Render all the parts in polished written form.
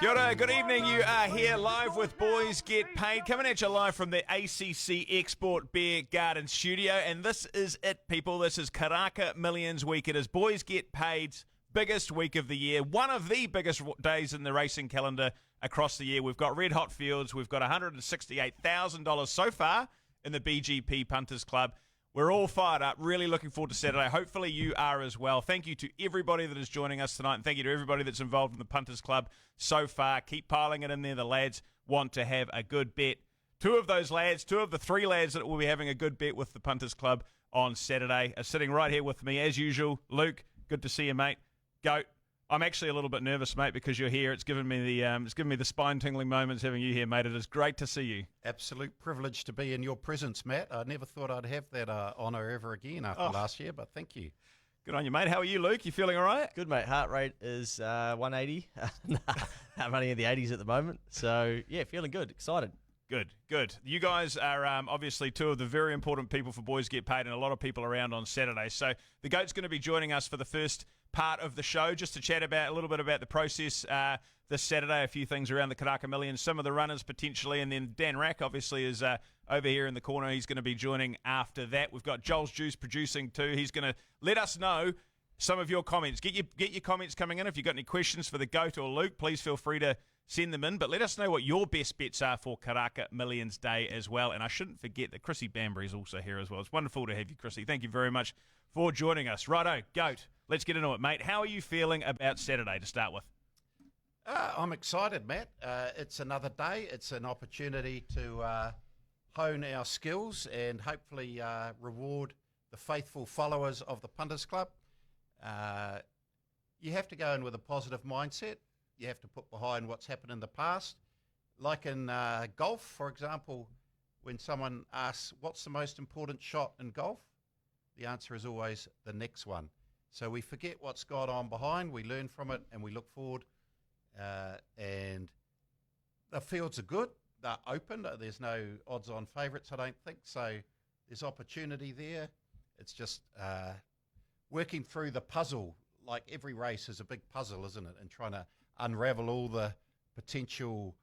Kia ora, good evening. You are here live with Boys Get Paid, coming at you live from the ACC Export Beer Garden studio. And this is it, people. This is Karaka Millions Week. It is Boys Get Paid's biggest week of the year, one of the biggest days in the racing calendar across the year. We've got red hot fields. We've got $168,000 so far in the BGP Punters Club. We're all fired up, really looking forward to Saturday. Hopefully you are as well. Thank you to everybody that is joining us tonight, and thank you to everybody that's involved in the Punters Club so far. Keep piling it in there. The lads want to have a good bet. Two of the three lads that will be having a good bet with the Punters Club on Saturday are sitting right here with me, as usual. Luke, good to see you, mate. Goat. I'm actually a little bit nervous, mate, because you're here. It's given me the spine-tingling moments having you here, mate. It is great to see you. Absolute privilege to be in your presence, Matt. I never thought I'd have that honour ever again after last year, but thank you. Good on you, mate. How are you, Luke? You feeling all right? Good, mate. Heart rate is 180. I'm only in the 80s at the moment. So, yeah, feeling good. Excited. Good. You guys are obviously two of the very important people for Boys Get Paid, and a lot of people around on Saturday. So the GOAT's going to be joining us for the first part of the show, just to chat about a little bit about the process this Saturday, a few things around the Karaka Millions, some of the runners potentially, and then Dan Rack obviously is over here in the corner. He's going to be joining after that. We've got Joel's Juice producing too. He's going to let us know some of your comments. Get your comments coming in. If you've got any questions for the GOAT or Luke, please feel free to send them in, but let us know what your best bets are for Karaka Millions Day as well. And I shouldn't forget that Chrissy Bambury is also here as well. It's wonderful to have you, Chrissy. Thank you very much for joining us. Righto, GOAT, let's get into it, mate. How are you feeling about Saturday to start with? I'm excited, Matt. It's another day. It's an opportunity to hone our skills and hopefully reward the faithful followers of the Punters Club. You have to go in with a positive mindset. You have to put behind what's happened in the past. Like in golf, for example, when someone asks, what's the most important shot in golf? The answer is always the next one. So we forget what's gone on behind, we learn from it, and we look forward. And the fields are good. They're open. There's no odds-on favourites, I don't think. So there's opportunity there. It's just working through the puzzle. Like every race is a big puzzle, isn't it? And trying to unravel all the potential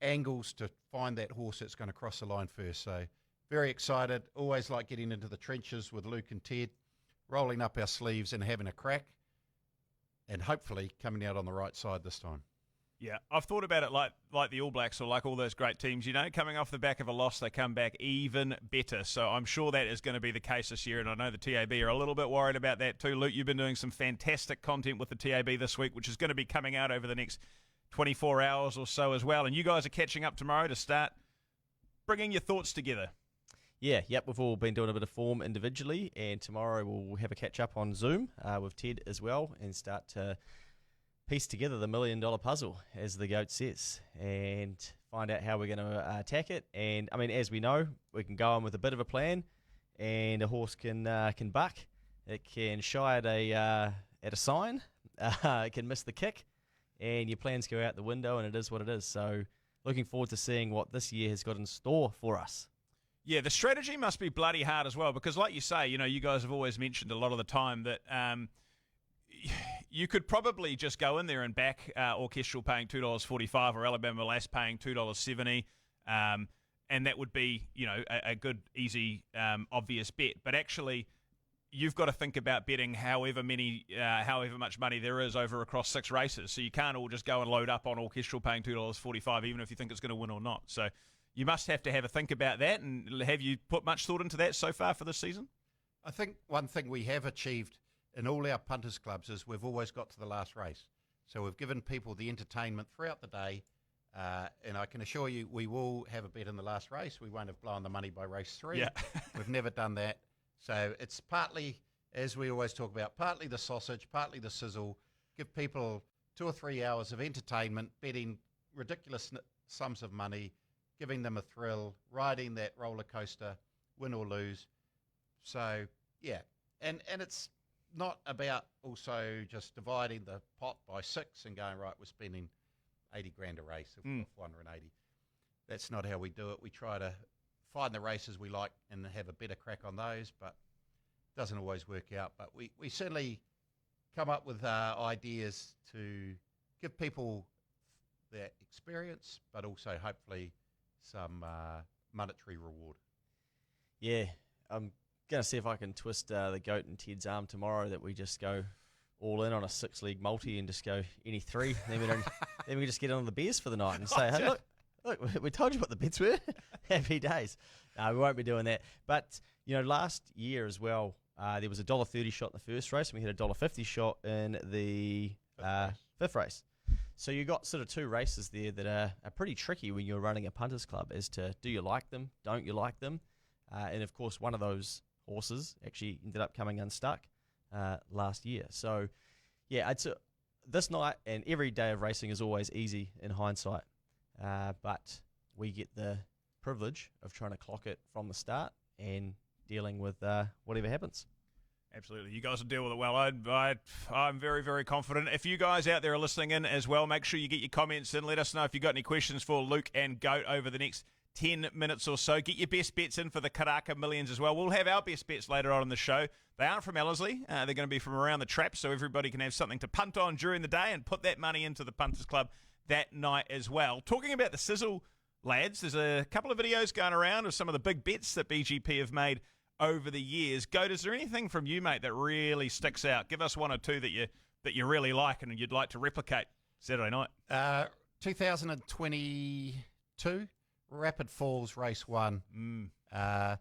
angles to find that horse that's going to cross the line first. So very excited. Always like getting into the trenches with Luke and Ted, rolling up our sleeves and having a crack, and hopefully coming out on the right side this time. Yeah, I've thought about it like the All Blacks or like all those great teams. You know, coming off the back of a loss, they come back even better. So I'm sure that is going to be the case this year, and I know the TAB are a little bit worried about that too. Luke, you've been doing some fantastic content with the TAB this week, which is going to be coming out over the next 24 hours or so as well. And you guys are catching up tomorrow to start bringing your thoughts together. Yep, we've all been doing a bit of form individually, and tomorrow we'll have a catch-up on Zoom with Ted as well and start to piece together the $1 million puzzle, as the GOAT says, and find out how we're going to attack it. And, I mean, as we know, we can go on with a bit of a plan, and a horse can buck. It can shy at a sign. It can miss the kick, and your plans go out the window, and it is what it is. So looking forward to seeing what this year has got in store for us. Yeah, the strategy must be bloody hard as well, because like you say, you know, you guys have always mentioned a lot of the time that you could probably just go in there and back Orchestral paying $2.45 or Alabama Lass paying $2.70, and that would be, you know, a good, easy, obvious bet. But actually, you've got to think about betting however much money there is over across 6 races. So you can't all just go and load up on Orchestral paying $2.45, even if you think it's going to win or not. So you must have to have a think about that. And have you put much thought into that so far for this season? I think one thing we have achieved in all our punters clubs is we've always got to the last race. So we've given people the entertainment throughout the day, and I can assure you we will have a bet in the last race. We won't have blown the money by race 3. Yeah. We've never done that. So it's partly, as we always talk about, partly the sausage, partly the sizzle, give people 2 or 3 hours of entertainment, betting ridiculous sums of money, giving them a thrill, riding that roller coaster, win or lose. So, yeah, and it's not about also just dividing the pot by 6 and going, right, we're spending 80 grand a race if we're 480. That's not how we do it. We try to find the races we like and have a better crack on those, but it doesn't always work out. But we certainly come up with ideas to give people that experience, but also hopefully some monetary reward. Yeah, I'm going to see if I can twist the goat and Ted's arm tomorrow that we just go all in on a 6-league multi and just go any 3. Then we just get on the beers for the night and say, hey, look, we told you what the bets were. Happy days. No, we won't be doing that. But, last year as well, there was a $1.30 shot in the first race, and we had a $1.50 shot in the fifth race. So you got sort of 2 races there that are pretty tricky when you're running a punters club as to do you like them, don't you like them? And, of course, one of those horses actually ended up coming unstuck last year. So, yeah, this night and every day of racing is always easy in hindsight. But we get the privilege of trying to clock it from the start and dealing with whatever happens. Absolutely. You guys will deal with it well. I'm very, very confident. If you guys out there are listening in as well, make sure you get your comments in. Let us know if you've got any questions for Luke and Goat over the next 10 minutes or so. Get your best bets in for the Karaka Millions as well. We'll have our best bets later on in the show. They aren't from Ellerslie. They're going to be from around the trap, so everybody can have something to punt on during the day and put that money into the Punters Club that night as well. Talking about the sizzle, lads, there's a couple of videos going around of some of the big bets that BGP have made over the years. Goat, is there anything from you, mate, that really sticks out? Give us 1 or 2 that you really like and you'd like to replicate Saturday night. 2022, Rapid Falls Race 1. I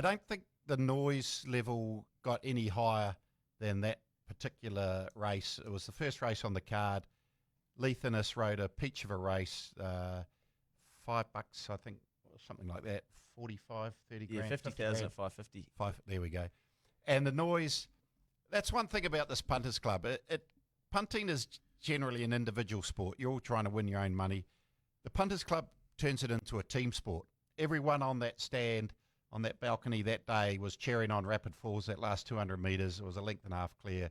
don't think the noise level got any higher than that particular race. It was the first race on the card. Leith Innes rode a peach of a race, $5, I think, or something like that. 45, 30 grand. Yeah, 50,000 at 550. There we go. And the noise, that's one thing about this Punters Club. Punting is generally an individual sport. You're all trying to win your own money. The Punters Club turns it into a team sport. Everyone on that stand, on that balcony that day was cheering on Rapid Falls that last 200 metres. It was a length and a half clear.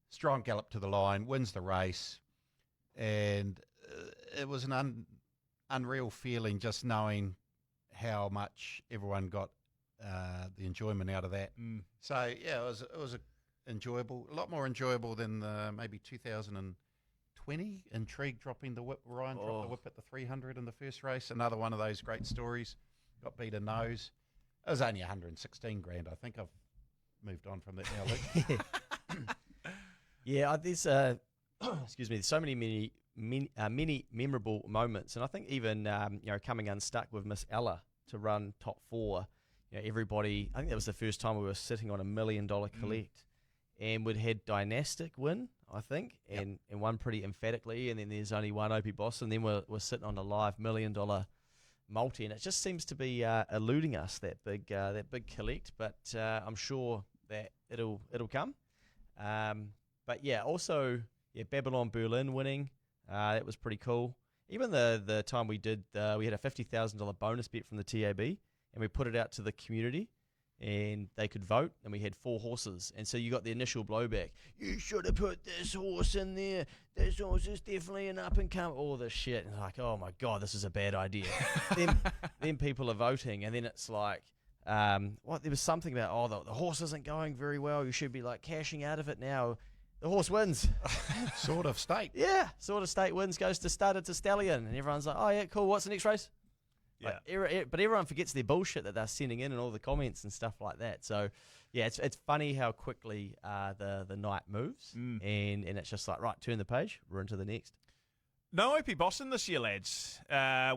Strong gallop to the line, wins the race. And it was an unreal feeling just knowing how much everyone got the enjoyment out of that. So, yeah, it was enjoyable, a lot more enjoyable than maybe 2020. Intrigue dropping the whip. Ryan dropped the whip at the 300 in the first race. Another one of those great stories. Got beat a nose. It was only 116 grand. I think I've moved on from that now, Luke. Yeah, there's excuse me. There's so many memorable moments, and I think even coming unstuck with Miss Ella to run top 4. Everybody. I think that was the first time we were sitting on $1 million collect, and we'd had Dynastic win, I think, and won pretty emphatically. And then there's only one Opie Boss, and then we're sitting on a live $1 million multi, and it just seems to be eluding us, that big collect. But I'm sure that it'll come. But yeah, also Babylon Berlin winning, that was pretty cool. Even the time we did, we had a $50,000 bonus bet from the TAB, and we put it out to the community, and they could vote, and we had 4 horses. And so you got the initial blowback. You should have put this horse in there. This horse is definitely an up-and-come. All this shit. And like, oh, my God, this is a bad idea. then people are voting, and then it's like, there was something about, the horse isn't going very well. You should be, cashing out of it now. The horse wins. Sort of state. Yeah, sort of state wins, goes to Studded to Stallion. And everyone's like, oh, yeah, cool. What's the next race? Yeah. But everyone forgets their bullshit that they're sending in and all the comments and stuff like that. So, yeah, it's funny how quickly the night moves. And it's just like, right, turn the page. We're into the next. No Opie Boston this year, lads,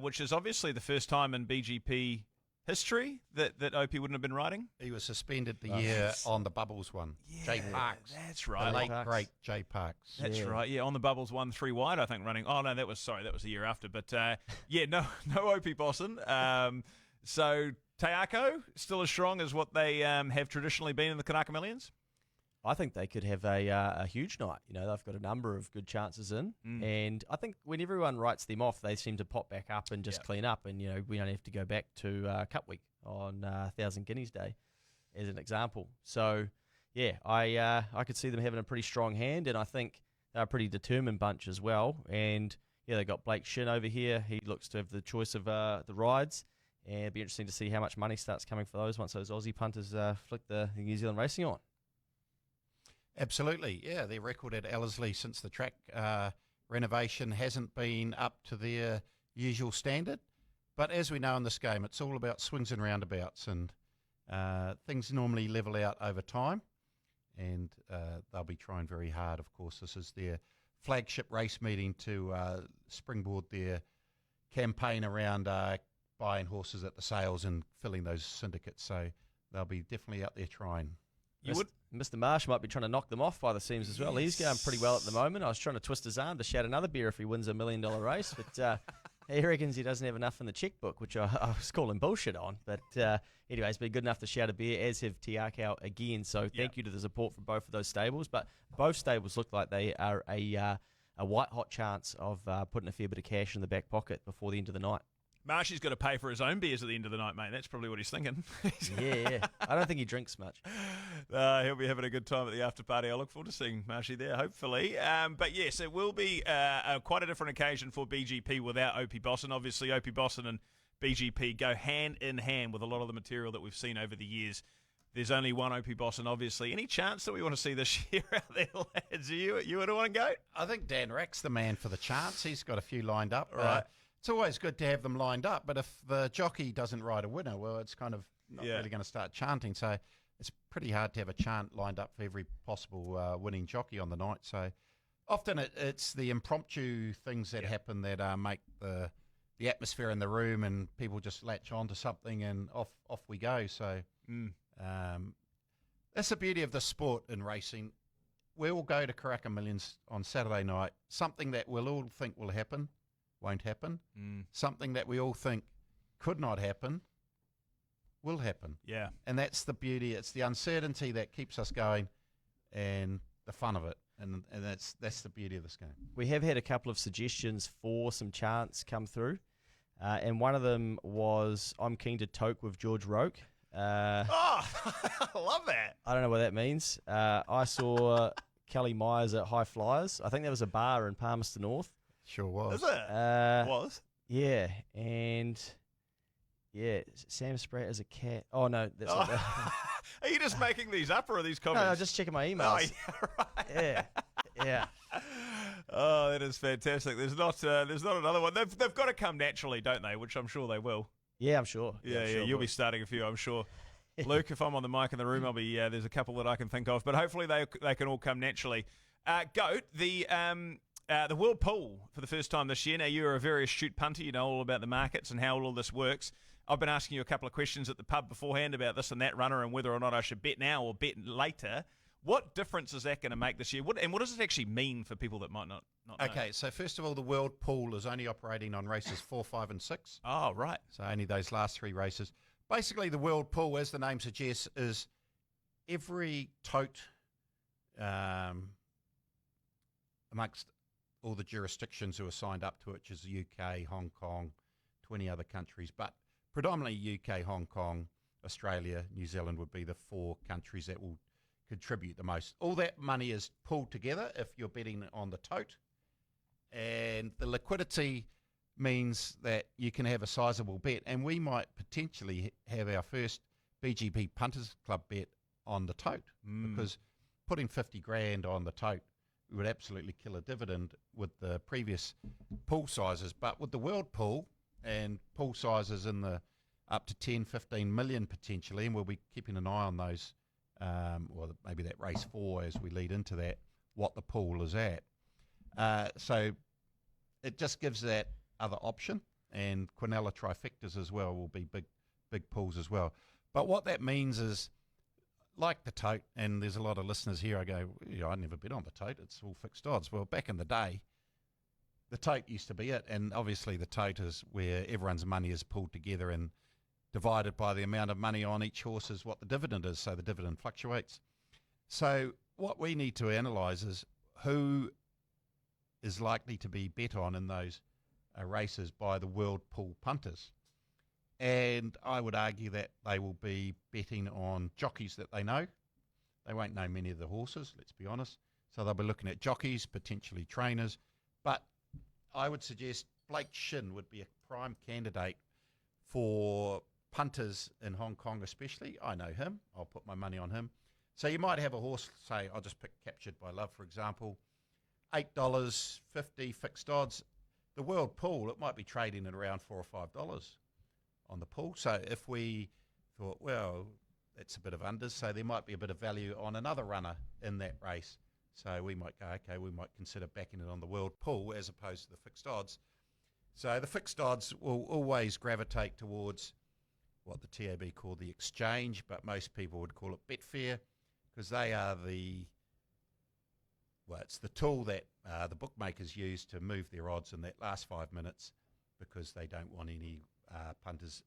which is obviously the first time in BGP history that Opie wouldn't have been riding. He was suspended the year on the Bubbles one. Yeah, Jay Parks. That's right. The late, great Jay Parks. That's right. Yeah, on the Bubbles 1-3 wide, I think, running. Oh, no, that was the year after. But, no Opie Boston. So, Teako, still as strong as what they have traditionally been in the Karaka Millions? I think they could have a huge night. They've got a number of good chances in. And I think when everyone writes them off, they seem to pop back up and just clean up. And, we don't have to go back to Cup Week on 1,000 Guineas Day as an example. So, yeah, I could see them having a pretty strong hand. And I think they're a pretty determined bunch as well. And, yeah, they got Blake Shin over here. He looks to have the choice of the rides. And it'd be interesting to see how much money starts coming for those once those Aussie punters flick the New Zealand racing on. Absolutely, yeah. Their record at Ellerslie since the track renovation hasn't been up to their usual standard. But as we know in this game, it's all about swings and roundabouts, and things normally level out over time. And they'll be trying very hard. Of course, this is their flagship race meeting to springboard their campaign around buying horses at the sales and filling those syndicates. So they'll be definitely out there trying. Mr. Marsh might be trying to knock them off by the seams as well. Yes. He's going pretty well at the moment. I was trying to twist his arm to shout another beer if he wins $1 million race, but he reckons he doesn't have enough in the checkbook, which I was calling bullshit on. But anyway, it's been good enough to shout a beer, as have Tiakau again. So thank you to the support from both of those stables. But both stables look like they are a white-hot chance of putting a fair bit of cash in the back pocket before the end of the night. Marshy's got to pay for his own beers at the end of the night, mate. That's probably what he's thinking. Yeah. I don't think he drinks much. He'll be having a good time at the after party. I look forward to seeing Marshy there, hopefully. But yes, it will be quite a different occasion for BGP without Opie Bosson. Obviously, Opie Bosson and BGP go hand in hand with a lot of the material that we've seen over the years. There's only one Opie Bosson, obviously. Any chance that we want to see this year out there, lads? You would want to go? I think Dan Rack's the man for the chance. He's got a few lined up. Right. It's always good to have them lined up, but if the jockey doesn't ride a winner, well, it's kind of not really going to start chanting. So it's pretty hard to have a chant lined up for every possible winning jockey on the night. So often it's the impromptu things that happen that make the atmosphere in the room, and people just latch on to something, and off we go. So that's the beauty of the sport in racing. We will go to Karaka Millions on Saturday night. Something that we'll all think will happen won't happen. Something that we all think could not happen will happen. Yeah. And that's the beauty. It's the uncertainty that keeps us going and the fun of it. And that's the beauty of this game. We have had a couple of suggestions for some chants come through. And one of them was, I'm keen to toke with George Roke. I love that. I don't know what that means. I saw Kelly Myers at High Flyers. I think there was a bar in Palmerston North. Sure was. Is it? Was? Yeah, and Sam Spratt as a cat. Oh no, that's not that. Are you just making these up, or are these comments? No, just checking my emails. Oh, yeah, right. Yeah. Oh, that is fantastic. There's not another one. They've got to come naturally, don't they? Which I'm sure they will. Yeah, I'm sure. Yeah, sure, you'll be starting a few, I'm sure. Luke, if I'm on the mic in the room, I'll be. There's a couple that I can think of, but hopefully they can all come naturally. Goat, the World Pool for the first time this year. Now, you're a very astute punter. You know all about the markets and how all this works. I've been asking you a couple of questions at the pub beforehand about this and that runner and whether or not I should bet now or bet later. What difference is that going to make this year? What does it actually mean for people that might not know? Okay, so first of all, the World Pool is only operating on races 4, 5 and 6. Oh, right. So only those last 3 races. Basically, the World Pool, as the name suggests, is every tote amongst all the jurisdictions who are signed up to it, which is the UK, Hong Kong, 20 other countries, but predominantly UK, Hong Kong, Australia, New Zealand would be the 4 countries that will contribute the most. All that money is pulled together if you're betting on the tote, and the liquidity means that you can have a sizable bet, and we might potentially have our first BGP Punters Club bet on the tote, because putting 50 grand on the tote would absolutely kill a dividend with the previous pool sizes. But with the World Pool and pool sizes in the up to 10, 15 million potentially, and we'll be keeping an eye on those, or maybe that race 4 as we lead into that, what the pool is at. So it just gives that other option, and Quinella trifectas as well will be big pools as well. But what that means is, like the tote, and there's a lot of listeners here, I go, I never bet on the tote, it's all fixed odds. Well, back in the day, the tote used to be it, and obviously the tote is where everyone's money is pulled together and divided by the amount of money on each horse is what the dividend is, so the dividend fluctuates. So what we need to analyse is who is likely to be bet on in those races by the World Pool punters. And I would argue that they will be betting on jockeys that they know. They won't know many of the horses, let's be honest. So they'll be looking at jockeys, potentially trainers. But I would suggest Blake Shin would be a prime candidate for punters in Hong Kong especially. I know him. I'll put my money on him. So you might have a horse, say, I'll just pick Captured by Love, for example. $8.50 fixed odds. The world pool, it might be trading at around $4 or $5 on the pool. So if we thought, well, that's a bit of unders, so there might be a bit of value on another runner in that race. So we might go, okay, we might consider backing it on the world pool as opposed to the fixed odds. So the fixed odds will always gravitate towards what the TAB call the exchange, but most people would call it Betfair, because they are it's the tool that the bookmakers use to move their odds in that last 5 minutes, because they don't want any punters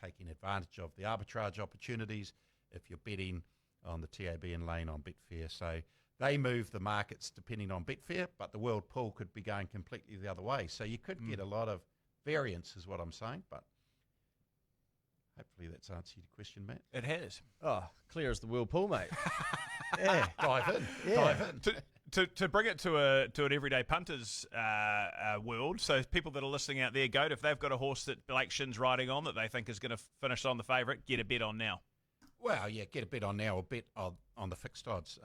taking advantage of the arbitrage opportunities if you're betting on the TAB and lane on Betfair. So they move the markets depending on Betfair, but the world pool could be going completely the other way. So you could get a lot of variance, is what I'm saying, but hopefully that's answered your question, Matt. It has. Oh, clear as the world pool, mate. Yeah. Dive in. Yeah. Dive in. To bring it to an everyday punters world, so people that are listening out there, Goat, if they've got a horse that Blake Shin's riding on that they think is going to finish on the favourite, get a bet on now. Well, yeah, get a bet on now or bet on the fixed odds.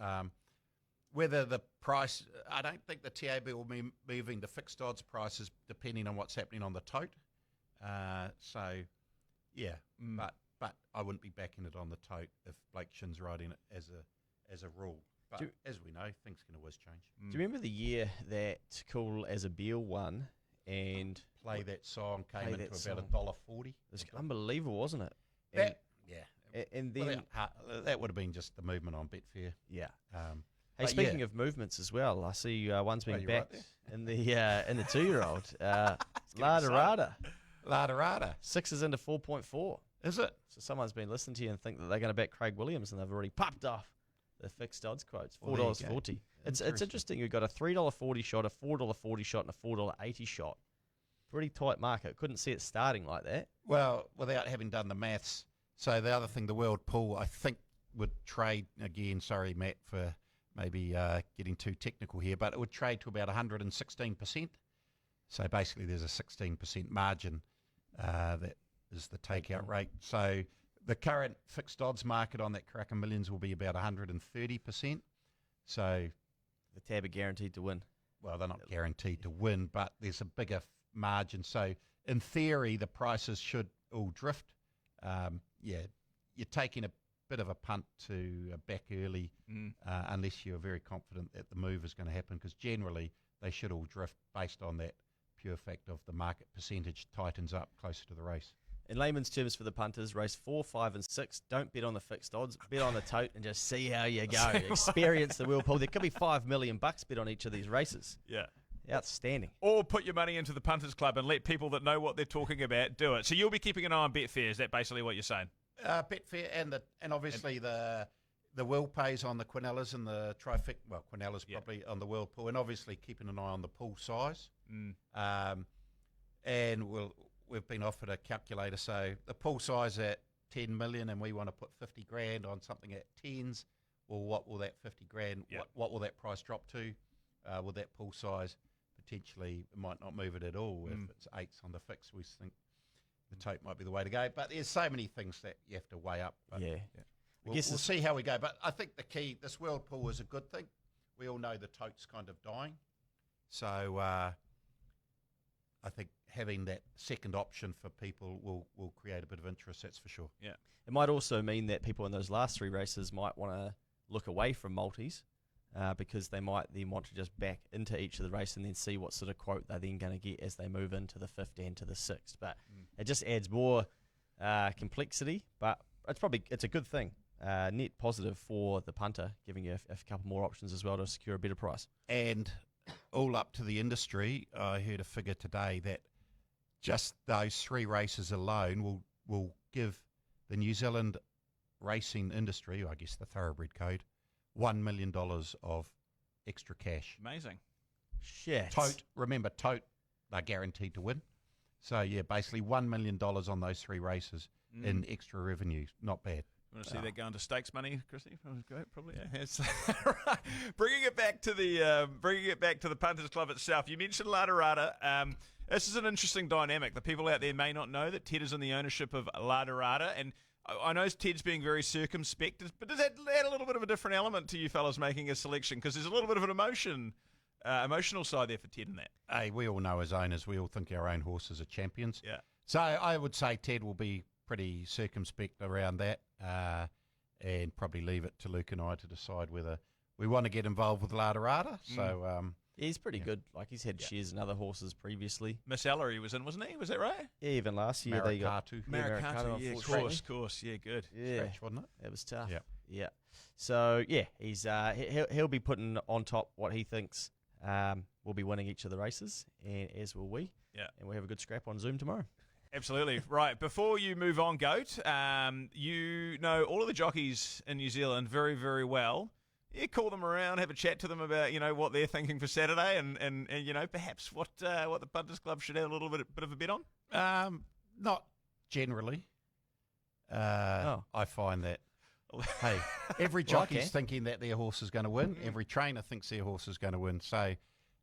Whether the price, I don't think the TAB will be moving the fixed odds prices depending on what's happening on the tote. So, yeah, but I wouldn't be backing it on the tote if Blake Shin's riding it as a rule. But as we know, things can always change. Do you remember the year that Cool as a Beal won and Play That Song came into about song. $1.40? it was unbelievable, wasn't it? And then that would have been just the movement on Betfair. yeah. But Hey, speaking of movements as well, I see one's being you're right backed in the 2-year-old. Ladarada. Ladarada. 6 is into 4.4. Is it? So someone's been listening to you and think that they're going to back Craig Williams, and they've already popped off the fixed odds quotes. Well, there you go. $4.40. It's interesting. You've got a $3.40 shot, a $4.40 shot, and a $4.80 shot. Pretty tight market. Couldn't see it starting like that. Well, without having done the maths. So the other thing, the world pool, I think would trade, again, sorry, Matt, for maybe getting too technical here, but it would trade to about 116%. So basically there's a 16% margin that is the takeout rate. So the current fixed odds market on that Karaka Millions will be about 130%. So The tab are guaranteed to win. well, they're not guaranteed to win, but there's a bigger margin. So in theory, the prices should all drift. You're taking a bit of a punt to back early unless you're very confident that the move is going to happen, because generally they should all drift based on that pure fact of the market percentage tightens up closer to the race. In layman's terms for the punters, race 4, 5 and 6, don't bet on the fixed odds, bet on the tote and just see how you go. Experience the whirlpool. There could be $5 million bet on each of these races. Yeah. Outstanding. Or put your money into the Punters Club and let people that know what they're talking about do it. So you'll be keeping an eye on Betfair. Is that basically what you're saying? Betfair and obviously the will pays on the Quinellas and the trifecta. Well, Quinellas probably on the whirlpool, and obviously keeping an eye on the pool size. And we've been offered a calculator. So the pool size at 10 million, and we want to put 50 grand on something at tens. Well, what will that 50 grand? What will that price drop to? With that pool size, potentially it might not move it at all. If it's 8s on the fix, we think the tote might be the way to go. But there's so many things that you have to weigh up. But we'll see how we go. But I think the key, this world pool is a good thing. We all know the tote's kind of dying. So I think having that second option for people will create a bit of interest, that's for sure. Yeah. It might also mean that people in those last 3 races might want to look away from multis. Because they might then want to just back into each of the race and then see what sort of quote they're then going to get as they move into the 5th and to the 6th. But it just adds more complexity, but it's a good thing. Net positive for the punter, giving you a couple more options as well to secure a better price. And all up to the industry, I heard a figure today that just those 3 races alone will give the New Zealand racing industry, I guess the thoroughbred code, $1 million of extra cash. Amazing. Shit. Remember, they're guaranteed to win. So, yeah, basically $1 million on those 3 races in extra revenue. Not bad. You want to see that going to stakes money, Chrissy? Probably. Yeah. Yes. Right. Bringing it back to the Punters Club itself. You mentioned Ladarada. This is an interesting dynamic. The people out there may not know that Ted is in the ownership of Ladarada, and I know Ted's being very circumspect, but does that add a little bit of a different element to you fellas making a selection? Because there's a little bit of an emotion emotional side there for Ted in that. Hey, we all know as owners, we all think our own horses are champions. Yeah. So I would say Ted will be pretty circumspect around that and probably leave it to Luke and I to decide whether we want to get involved with Lada Rada. So Yeah, he's pretty good. Like, he's had shares in other horses previously. Miss Ellery was in, wasn't he? Was that right? Yeah, even last year they got Maracatu. Maracatu, yeah, of unfortunately. course. Yeah, good. Yeah, Scratch, wasn't it? it was tough. Yeah. Yeah. So yeah, he's he'll be putting on top what he thinks will be winning each of the races, and as will we. Yeah. And we'll have a good scrap on Zoom tomorrow. Absolutely. Right, before you move on, Goat, you know all of the jockeys in New Zealand very, very well. Yeah, call them around, have a chat to them about, what they're thinking for Saturday and perhaps what the Punters Club should have a little bit of a bet on? Not generally. I find that, hey, every jockey's thinking that their horse is going to win. Every trainer thinks their horse is going to win. So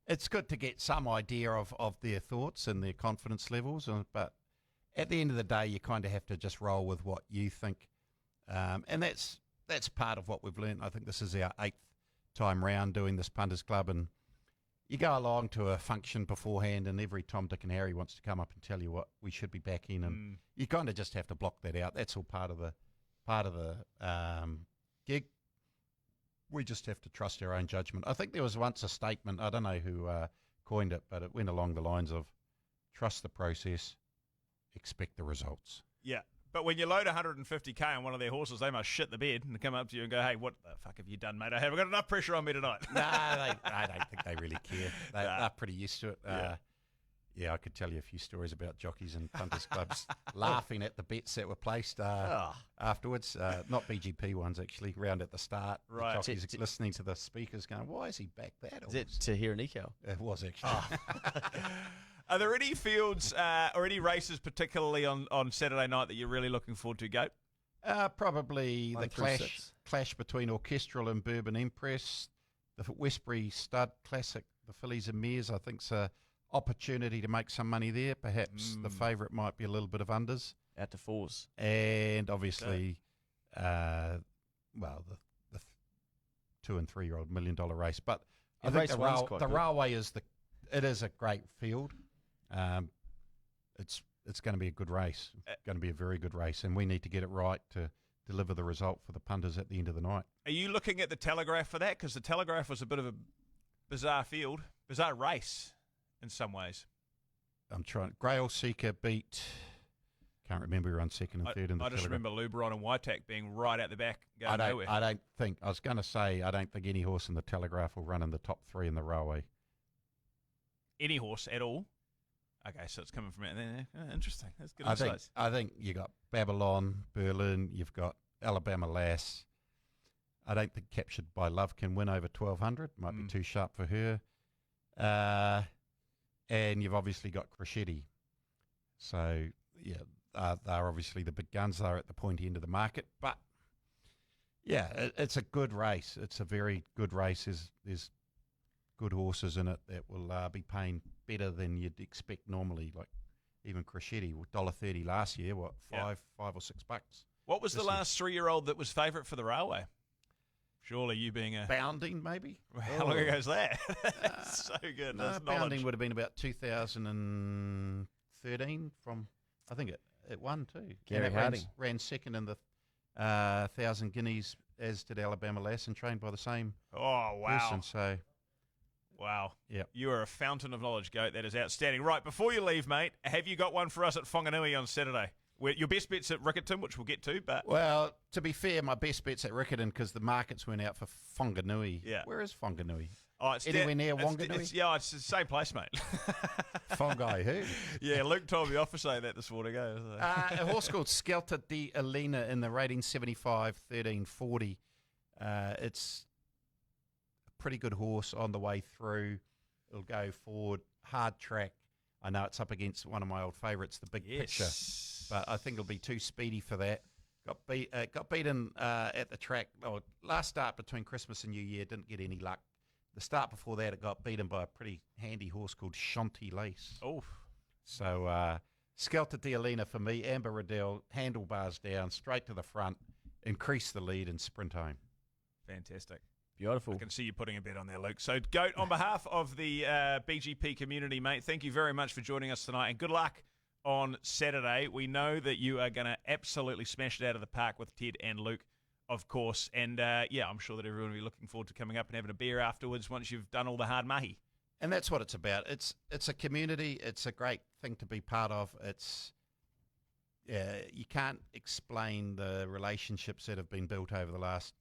it's good to get some idea of their thoughts and their confidence levels. But at the end of the day, you kind of have to just roll with what you think. And that's part of what we've learned. I think this is our 8th time round doing this Punters Club, and you go along to a function beforehand, and every Tom, Dick, and Harry wants to come up and tell you what we should be backing, and you kind of just have to block that out. That's all part of the gig. We just have to trust our own judgment. I think there was once a statement. I don't know who coined it, but it went along the lines of trust the process, expect the results. Yeah. But when you load 150k on one of their horses, they must shit the bed and come up to you and go, "Hey, what the fuck have you done, mate? I haven't got enough pressure on me tonight." I don't think they really care. They're pretty used to it. I could tell you a few stories about jockeys and punters clubs laughing at the bets that were placed afterwards. Not BGP ones, actually, round at the start. Right. The jockeys listening to the speakers going, "Why is he back that?" Is it to hear Nico? It was, actually. Are there any fields or any races particularly on Saturday night that you're really looking forward to, Goat? Probably 1 the through 6. clash between Orchestral and Bourbon Empress, the Westbury Stud Classic, the Fillies and Mares. I think's a opportunity to make some money there. Perhaps the favourite might be a little bit of unders. Out to 4s. And obviously, the 2 and 3 year old $1 million race. But I And think race the one's quite good. Railway is a great field. It's going to be a good race. It's going to be a very good race, and we need to get it right to deliver the result for the punters at the end of the night. Are you looking at the Telegraph for that? Because the Telegraph was a bit of a bizarre race in some ways. I'm trying. Grail Seeker beat. Can't remember who ran second and third in the I just Telegraph. remember Luberon and Whiteac being right out the back, going nowhere. I was going to say, I don't think any horse in the Telegraph will run in the top 3 in the Railway. Any horse at all? Okay, so it's coming from out there. Interesting. That's good insights. I think you got Babylon, Berlin. You've got Alabama Lass. I don't think Captured by Love can win over 1200. Might be too sharp for her. And you've obviously got Crescetti. So yeah, they're obviously the big guns. They're at the pointy end of the market, but yeah, it's a good race. It's a very good race. There's good horses in it that will be paying better than you'd expect normally. Like even Crescetti, $1.30 last year. What, $5 or $6? What was the last 3-year-old that was favourite for the Railway? Surely you being a Bounding, maybe. How long ago is that? So good. No, That's Bounding knowledge. would have been about 2013. From I think it won too. Gary And it Harding. ran second in the 1,000 Guineas, as did Alabama Lass, and trained by the same Oh, wow. person. So Wow. Yep. You are a fountain of knowledge, Goat. That is outstanding. Right, before you leave, mate, have you got one for us at Whanganui on Saturday? Your best bet's at Riccarton, which we'll get to, but... well, to be fair, my best bet's at Riccarton because the markets went out for Whanganui. Yeah. Where is Whanganui? Oh, it's Anywhere near Wanganui? It's the same place, mate. Whangai who? Yeah, Luke told me off for saying that this morning. A horse called Skelter di Alina in the rating 75-13-40. It's a pretty good horse on the way through. It'll go forward, hard track. I know it's up against one of my old favourites, the Big Picture, but I think it'll be too speedy for that. Got beaten at the track. Oh, last start between Christmas and New Year, didn't get any luck. The start before that, it got beaten by a pretty handy horse called Shanti Lace. Oh. So Skelter di Alina for me, Amber Riddell, handlebars down, straight to the front, increase the lead and sprint home. Fantastic. Beautiful. I can see you putting a bet on there, Luke. So, Goat, on behalf of the BGP community, mate, thank you very much for joining us tonight, and good luck on Saturday. We know that you are going to absolutely smash it out of the park with Ted and Luke, of course. And, I'm sure that everyone will be looking forward to coming up and having a beer afterwards once you've done all the hard mahi. And that's what it's about. It's a community. It's a great thing to be part of. You can't explain the relationships that have been built over the last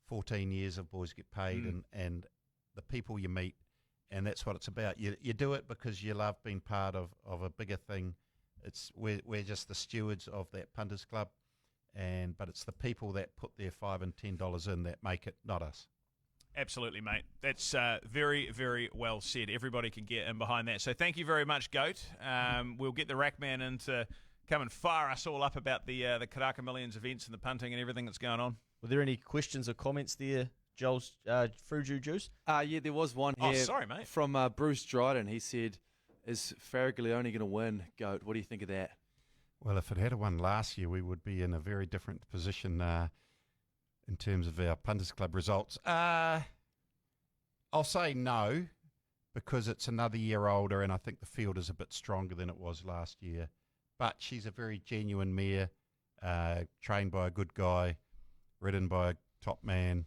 14 years of Boys Get Paid and the people you meet, and that's what it's about. You do it because you love being part of a bigger thing. We're just the stewards of that punters club, but it's the people that put their $5 and $10 in that make it, not us. Absolutely, mate. That's very, very well said. Everybody can get in behind that. So thank you very much, Goat. We'll get the Rackman in to come and fire us all up about the Karaka Millions events and the punting and everything that's going on. Were there any questions or comments there, Joel's Fruju Juice? Yeah, there was one here. Oh, sorry, mate. From Bruce Dryden. He said, is Farraglione going to win, Goat? What do you think of that? Well, if it had won last year, we would be in a very different position in terms of our punters club results. I'll say no, because it's another year older, and I think the field is a bit stronger than it was last year. But she's a very genuine mare, trained by a good guy, ridden by a top man.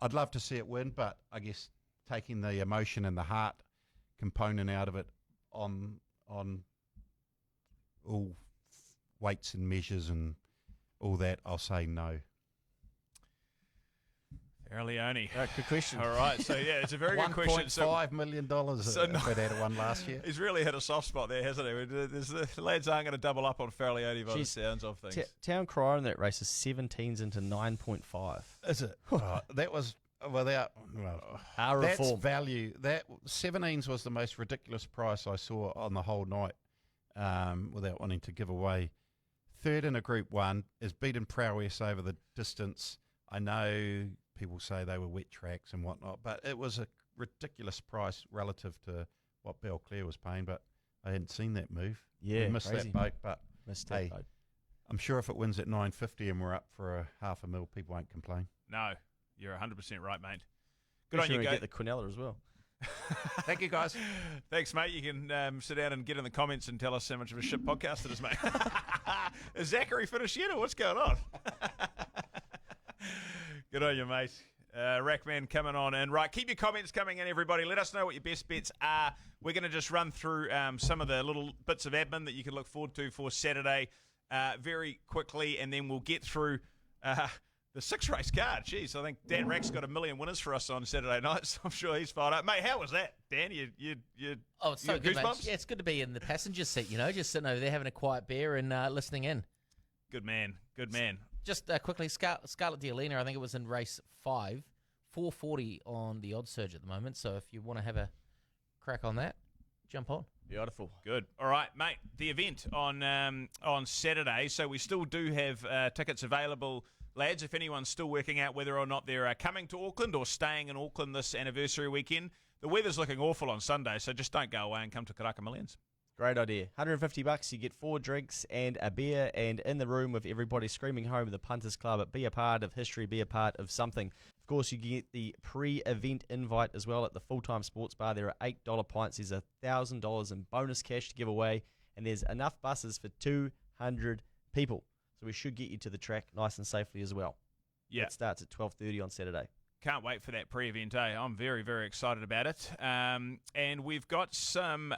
I'd love to see it win, but I guess taking the emotion and the heart component out of it on all weights and measures and all that, I'll say no. Farraglione. Good question. All right, so yeah, it's a very good question. $1.5 million if it had won last year. He's really hit a soft spot there, hasn't he? The lads aren't going to double up on Farraglione by the sounds of things. Town Crier in that race is 17s into 9.5. Is it? That was without... Our that's reform. value. That 17s was the most ridiculous price I saw on the whole night, without wanting to give away. Third in a Group 1 is beaten Prowess over the distance. I know... people say they were wet tracks and whatnot, but it was a ridiculous price relative to what Belclair was paying, but I hadn't seen that move. Yeah, we missed crazy. that boat, but Missed hey, that boat. I'm sure if it wins at 9.50 and we're up for a $500,000, people won't complain. No, you're 100% right, mate. Good Good on you, Goat. Get the Quinella as well. Thank you, guys. Thanks, mate. You can sit down and get in the comments and tell us how much of a shit podcast it is, mate. Is Zachary finished yet, or what's going on? Good on you, mate. Rackman coming on in. Right, keep your comments coming in, everybody. Let us know what your best bets are. We're going to just run through some of the little bits of admin that you can look forward to for Saturday very quickly, and then we'll get through the 6-race card. Jeez, I think Dan Rack's got 1 million winners for us on Saturday night, so I'm sure he's fired up. Mate, how was that, Dan? Oh, it's so good, mate. goosebumps? Yeah, it's good to be in the passenger seat, just sitting over there having a quiet beer and listening in. Good man. Good man. Just quickly, Scarlet Dialina, I think it was in race 5, 440 on the odds surge at the moment. So if you want to have a crack on that, jump on. Beautiful. Good. All right, mate. The event on Saturday. So we still do have tickets available, lads. If anyone's still working out whether or not they're coming to Auckland or staying in Auckland this anniversary weekend, the weather's looking awful on Sunday. So just don't go away and come to Karaka Millions. Great idea. $150, you get 4 drinks and a beer, and in the room with everybody screaming home the Punters Club. Be a part of history, be a part of something. Of course, you get the pre-event invite as well at the full-time sports bar. There are $8 pints. There's $1,000 in bonus cash to give away, and there's enough buses for 200 people. So we should get you to the track nice and safely as well. Yeah. It starts at 12:30 on Saturday. Can't wait for that pre-event, eh? I'm very, very excited about it. And we've got some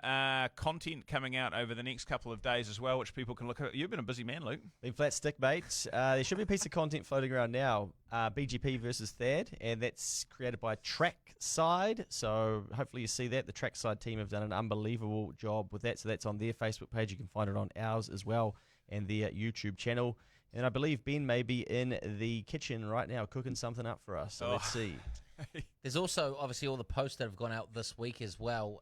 content coming out over the next couple of days as well, which people can look at. You've been a busy man, Luke. Been flat stick, mate. There should be a piece of content floating around now. BGP versus Thad, and that's created by Trackside. So hopefully you see that. The Trackside team have done an unbelievable job with that. So that's on their Facebook page. You can find it on ours as well, and their YouTube channel. And I believe Ben may be in the kitchen right now cooking something up for us. So let's see. There's also, obviously, all the posts that have gone out this week as well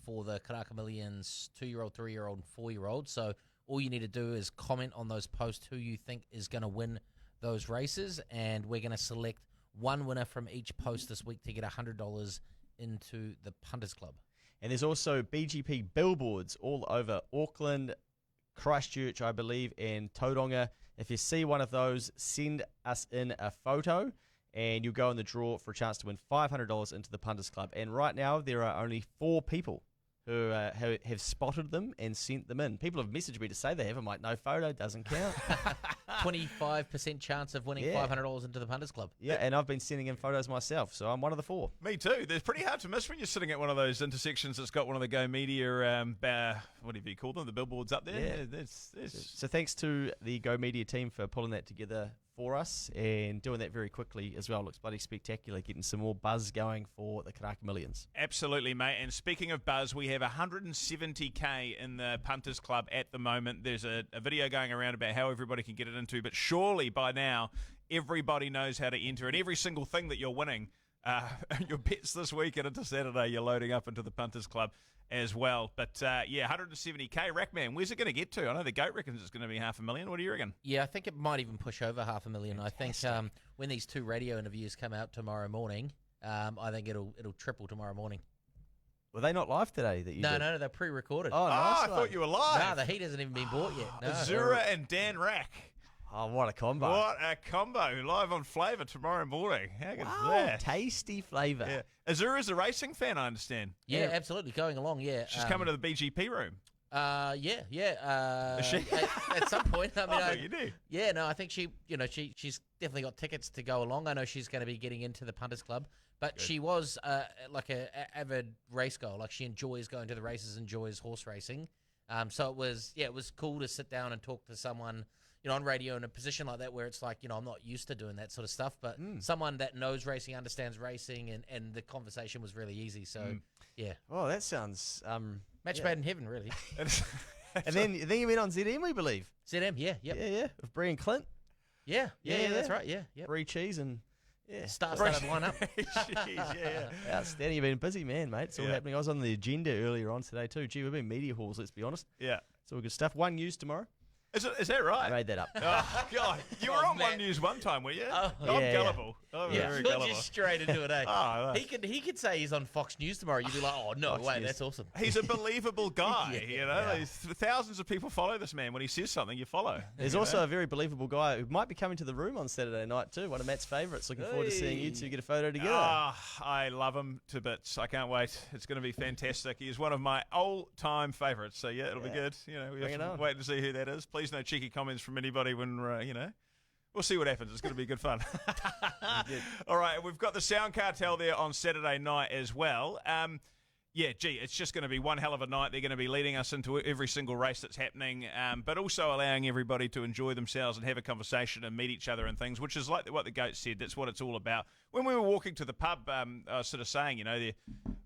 for the Karaka Millions 2-year-old, 3-year-old, and 4-year-old. So all you need to do is comment on those posts who you think is going to win those races. And we're going to select one winner from each post this week to get $100 into the Punters Club. And there's also BGP billboards all over Auckland, Christchurch, I believe, and Tauranga. If you see one of those, send us in a photo, and you'll go in the draw for a chance to win $500 into the Punters Club. And right now, there are only 4 people who have spotted them and sent them in. People have messaged me to say they have. I'm like, no photo, doesn't count. 25% chance of winning $500 into the Punters Club. Yeah, and I've been sending in photos myself, so I'm one of the 4. Me too. They're pretty hard to miss when you're sitting at one of those intersections that's got one of the Go Media, whatever you call them, the billboards up there. Yeah. So thanks to the Go Media team for pulling that together for us and doing that very quickly as well. Looks bloody spectacular, getting some more buzz going for the Karaka Millions. Absolutely, mate. And speaking of buzz, we have 170k in the Punters Club at the moment. There's a video going around about how everybody can get it into, but surely by now everybody knows how to enter, and every single thing that you're winning, your bets this week and into Saturday, you're loading up into the Punters Club as well. But 170k. Rackman, where's it going to get to? I know the GOAT reckons it's going to be $500,000. What do you reckon? Yeah, I think it might even push over $500,000. I think when these 2 radio interviews come out tomorrow morning, I think it'll triple tomorrow morning. Were they not live today? That you did? No, they're pre-recorded. Oh, nice. I thought you were live. No, the heat hasn't even been bought yet. No. Azura and Dan Rack. Oh, what a combo. What a combo. Live on Flavour tomorrow morning. How good is that? Tasty flavour. Yeah. Azura's a racing fan, I understand. Yeah, absolutely. Going along, yeah. She's coming to the BGP room. Yeah. Is she? At some point. I mean, you do. Yeah, no, I think she's definitely got tickets to go along. I know she's going to be getting into the Punters Club, but she was like a avid race girl. Like she enjoys going to the races, enjoys horse racing. So it was cool to sit down and talk to someone, on radio in a position like that where it's like, I'm not used to doing that sort of stuff, but someone that knows racing, understands racing, and the conversation was really easy. So, yeah. Oh, that sounds... Match made in heaven, really. And then you went on ZM, we believe. ZM, yeah. Yeah, with Brie and Clint. Yeah, that's right, yeah. Brie Cheese and... Yeah. Started line up. Jeez, yeah. Outstanding. You've been busy, man, mate. It's all happening. I was on the agenda earlier on today, too. Gee, we've been media halls, let's be honest. Yeah. It's all good stuff. One News tomorrow. Is that right? I made that up. Oh, God. You were on One News one time, were you? Oh, I'm gullible. I'm very gullible. Just straight into it, eh? Oh, he could say he's on Fox News tomorrow. You'd be like, oh, no Fox way, News. that's awesome. He's a believable guy, Thousands of people follow this man. When he says something, you follow. There's also a very believable guy who might be coming to the room on Saturday night, too. One of Matt's favourites. Looking forward to seeing you two get a photo together. I love him to bits. I can't wait. It's going to be fantastic. He's one of my all-time favourites. So, it'll be good. We Bring have it to on. wait to see who that is. Please no cheeky comments from anybody when, we'll see what happens. It's going to be good fun. All right, we've got the Sound Cartel there on Saturday night as well. It's just going to be one hell of a night. They're going to be leading us into every single race that's happening, but also allowing everybody to enjoy themselves and have a conversation and meet each other and things, which is like what the GOAT said. That's what it's all about. When we were walking to the pub, I was sort of saying, the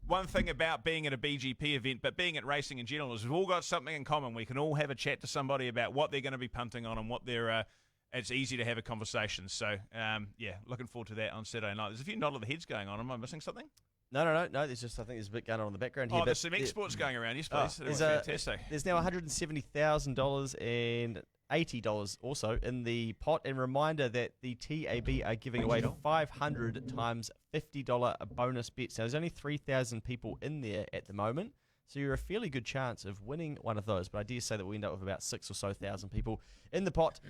one thing about being at a BGP event, but being at racing in general, is we've all got something in common. We can all have a chat to somebody about what they're going to be punting on and what they're... it's easy to have a conversation. So, looking forward to that on Saturday night. There's a few nod of the heads going on. Am I missing something? No. There's just, I think there's a bit going on in the background here. There's some exports going around. Yes, please. That was fantastic. There's now $170,000 and $80 also in the pot. And reminder that the TAB are giving away 500 times $50 bonus bets. Now, there's only 3,000 people in there at the moment. So you're a fairly good chance of winning one of those. But I dare say that we'll end up with about 6,000 or so people in the pot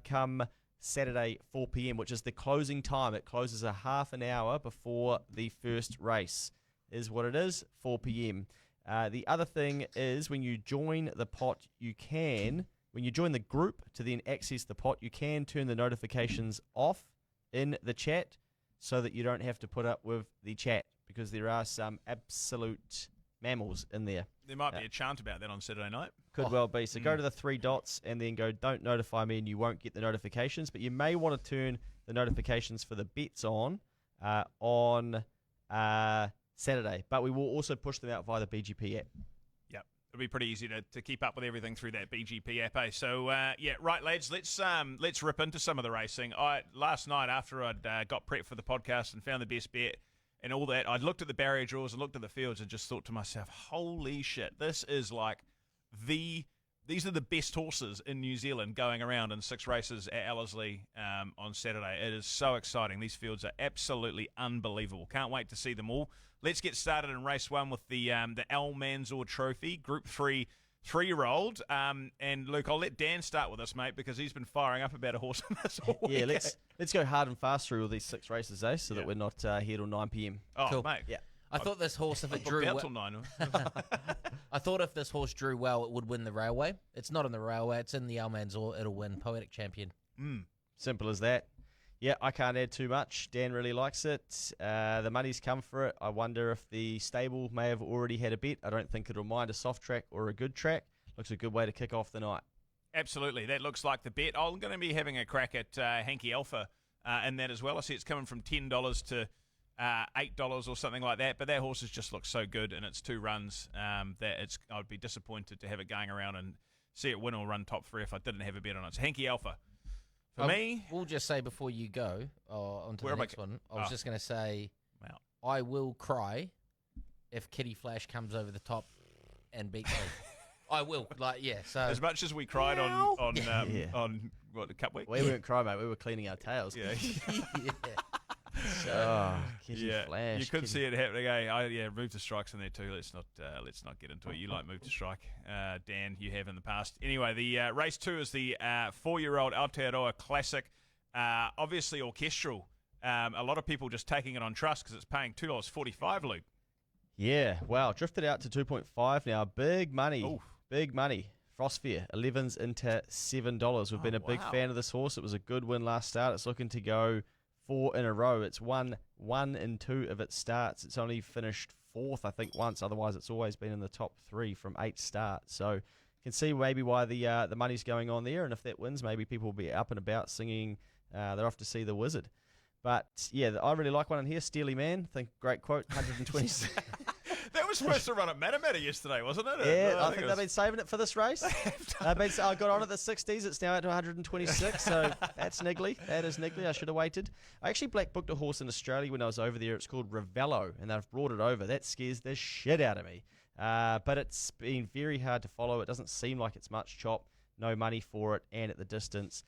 come Saturday 4 p.m, which is the closing time. It closes a half an hour before the first race is what it is, 4 p.m. The other thing is when you join the pot, when you join the group to then access the pot, you can turn the notifications off in the chat so that you don't have to put up with the chat, because there are some absolute mammals in there. There might be a chant about that on Saturday night. Could well be. So go to the 3 dots and then go don't notify me and you won't get the notifications. But you may want to turn the notifications for the bets on Saturday. But we will also push them out via the BGP app. Yep. It'll be pretty easy to keep up with everything through that BGP app, eh? So, right, lads, let's rip into some of the racing. Last night, after I'd got prepped for the podcast and found the best bet and all that, I'd looked at the barrier draws and looked at the fields and just thought to myself, holy shit, this is like these are the best horses in New Zealand going around in 6 races at Ellerslie on Saturday. It is so exciting. These fields are absolutely unbelievable. Can't wait to see them all. Let's get started in race 1 with the Al Mansour Trophy, Group 3 3-year-old. And Luke, I'll let Dan start with this, mate, because he's been firing up about a horse in this all week. Yeah, let's go hard and fast through all these 6 races, so that we're not here till 9 p.m. Oh, Cool. mate. Yeah. I thought this horse, if it Booked drew out well, till 9. I thought if this horse drew well, it would win the Railway. It's not in the Railway. It's in the Almans, or it'll win Poetic Champion. Simple as that. Yeah, I can't add too much. Dan really likes it. The money's come for it. I wonder if the stable may have already had a bet. I don't think it'll mind a soft track or a good track. Looks a good way to kick off the night. Absolutely. That looks like the bet. I'm going to be having a crack at Hanky Alpha in that as well. I see it's coming from $10 to $8 or something like that. But that horse has just looked so good in its 2 runs that I'd be disappointed to have it going around and see it win or run top 3 if I didn't have a bet on it. It's Hanky Alpha. For me... We'll just say before you go onto the next one, I was just going to say, Wow. I will cry if Kitty Flash comes over the top and beats me. I will. So As much as we cried on what, the Cup Week? We weren't crying, mate. We were cleaning our tails. Yeah. Kitty Flash. You could Kitty. see it happening. Move to strikes in there too. Let's not get into it. You like move to strike, Dan. You have in the past. Anyway, the race 2 is the 4-year-old Aotearoa Classic. Obviously orchestral. A lot of people just taking it on trust because it's paying $2.45. Luke. Yeah, wow. Drifted out to 2.5 now. Big money. Oof. Big money. Frostfair, 11s into $7. We've been a big fan of this horse. It was a good win last start. It's looking to go 4 in a row. It's won 1 in 2 of its starts. It's only finished 4th, I think, once. Otherwise, it's always been in the top 3 from 8 starts. So you can see maybe why the money's going on there. And if that wins, maybe people will be up and about singing they're off to see the Wizard. But, yeah, I really like one in here. Steely Man. I think great quote, 126. That was supposed to run at Matamata yesterday, wasn't it? Yeah, I think they've been saving it for this race. I got on at the 60s. It's now out to 126, so that's niggly. That is niggly. I should have waited. I actually black booked a horse in Australia when I was over there. It's called Ravello, and they've brought it over. That scares the shit out of me. But it's been very hard to follow. It doesn't seem like it's much chop. No money for it, and at the distance,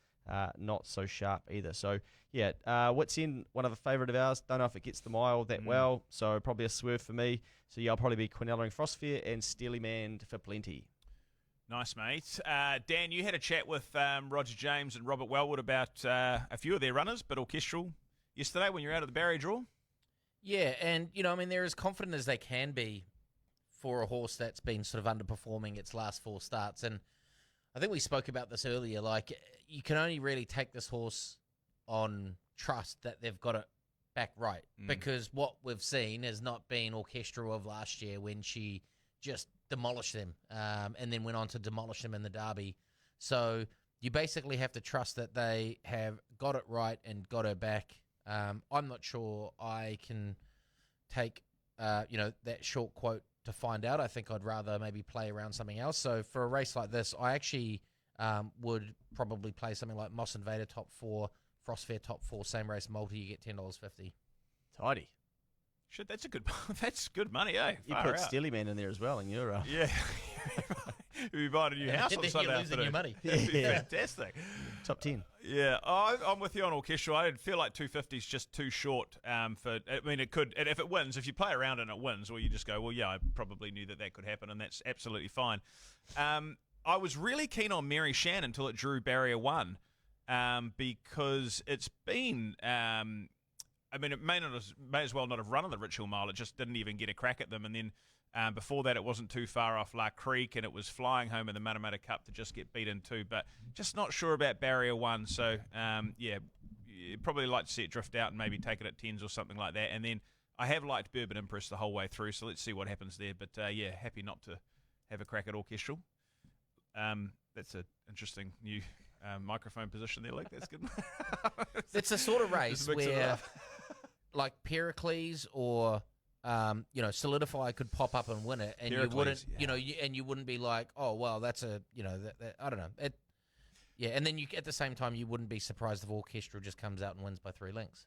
not so sharp either. So, yeah, Wits End, one of a favourite of ours. Don't know if it gets the mile that well, so probably a swerve for me. So, yeah, I'll probably be Quinelling Frostfair and Steely Man for plenty. Nice, mate. Dan, you had a chat with Roger James and Robert Wellwood about a few of their runners, but orchestral yesterday when you were out at the Barrier Draw. Yeah, and, they're as confident as they can be for a horse that's been sort of underperforming its last 4 starts. And I think we spoke about this earlier. Like, you can only really take this horse on trust that they've got it back right, because what we've seen has not been orchestral of last year when she just demolished them and then went on to demolish them in the Derby. So you basically have to trust that they have got it right and got her back. I'm not sure I can take that short quote to find out. I think I'd rather maybe play around something else. So for a race like this, I actually would probably play something like Moss Invader top 4, Frostfair top 4, same race multi. You get $10.50. Tidy. Shit, that's good money, eh? You Far put out. Steely Man in there as well, and you're Yeah. You buy a new house on Then Sunday you're losing afternoon. your money. That'd be Yeah. fantastic. top 10. Yeah, I'm with you on orchestral. I feel like 250 is just too short for. I mean, it could. If it wins, if you play around and it wins, or you just go, well, yeah, I probably knew that could happen, and that's absolutely fine. I was really keen on Mary Shan until it drew barrier 1, because it's been. I mean, it may as well not have run on the Ritual Mile. It just didn't even get a crack at them, and then. Before that, it wasn't too far off La Creek, and it was flying home in the Matamata Cup to just get beaten too. But just not sure about Barrier 1. So, yeah, you'd probably like to see it drift out and maybe take it at 10s or something like that. And then I have liked Bourbon Empress the whole way through, so let's see what happens there. But, yeah, happy not to have a crack at orchestral. That's an interesting new microphone position there, Luke. That's good. It's a sort of race Just mix it where, up. like Pericles or Solidify could pop up and win it, and Pericles, you wouldn't, yeah. and you wouldn't be like, oh well, that's a, that I don't know, and then you at the same time you wouldn't be surprised if Orchestral just comes out and wins by 3 lengths.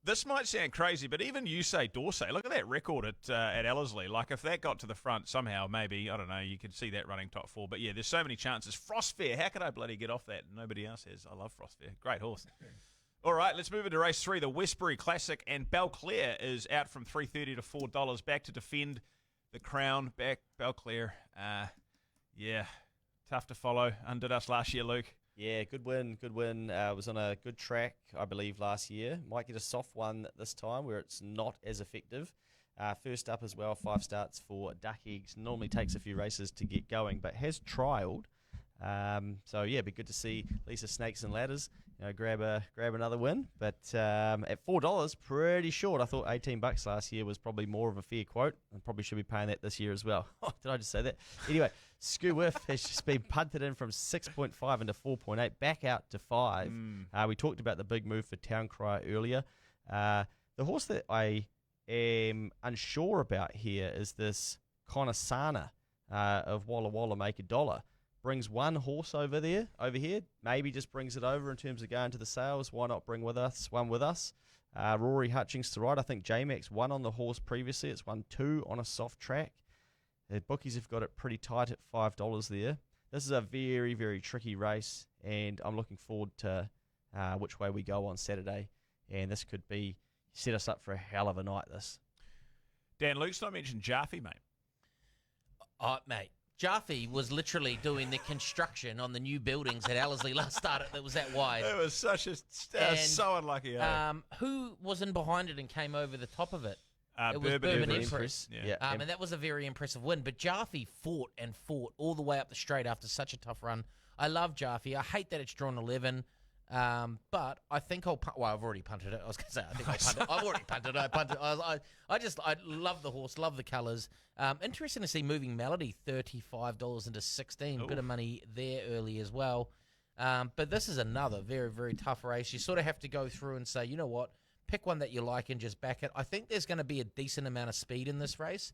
This might sound crazy, but even you say Dorsey. Look at that record at Ellerslie. Like, if that got to the front somehow, maybe, I don't know, you could see that running top 4. But, yeah, there's so many chances. Frostfair, how could I bloody get off that? Nobody else has. I love Frostfair. Great horse. All right, let's move into race 3, the Westbury Classic. And Belclair is out from $3.30 to $4, back to defend the crown. Back Belclair. Yeah, tough to follow. Undid us last year, Luke. Yeah, good win, good win. Was on a good track, I believe, last year. Might get a soft one this time where it's not as effective. First up as well, 5 starts for Duck Eggs. Normally takes a few races to get going, but has trialled. So yeah, it'd be good to see Lisa Snakes and Ladders, grab another win. But at $4, pretty short. I thought $18 last year was probably more of a fair quote. I probably should be paying that this year as well. Did I just say that? Anyway, Skew Whiff has just been punted in from 6.5 into 4.8, back out to 5. We talked about the big move for Town Crier earlier. The horse that I am unsure about here is this Conasana of Walla Walla Make a Dollar. Brings one horse over here, maybe just brings it over in terms of going to the sales. Why not bring one with us? Rory Hutchings to ride. I think J-Max won on the horse previously. It's won 2 on a soft track. The bookies have got it pretty tight at $5 there. This is a very, very tricky race, and I'm looking forward to which way we go on Saturday. And this could be set us up for a hell of a night, this. Dan, Luke's not mentioned Jaffe, mate. Mate. Jaffe was literally doing the construction on the new buildings at Ellerslie last start that was that wide. It was so unlucky. Who was in behind it and came over the top of it? It was Bourbon Bourbon Empress. Empress. Yeah. And that was a very impressive win. But Jaffe fought and fought all the way up the straight after such a tough run. I love Jaffe. I hate that it's drawn 11. But I think I'll punt. Well, I've already punted it. I was going to say, I think I'll punt it. I've already punted it. I love the horse, love the colours. Interesting to see Moving Melody, $35 into 16. Bit of money there early as well. But this is another very, very tough race. You sort of have to go through and say, you know what, pick one that you like and just back it. I think there's going to be a decent amount of speed in this race.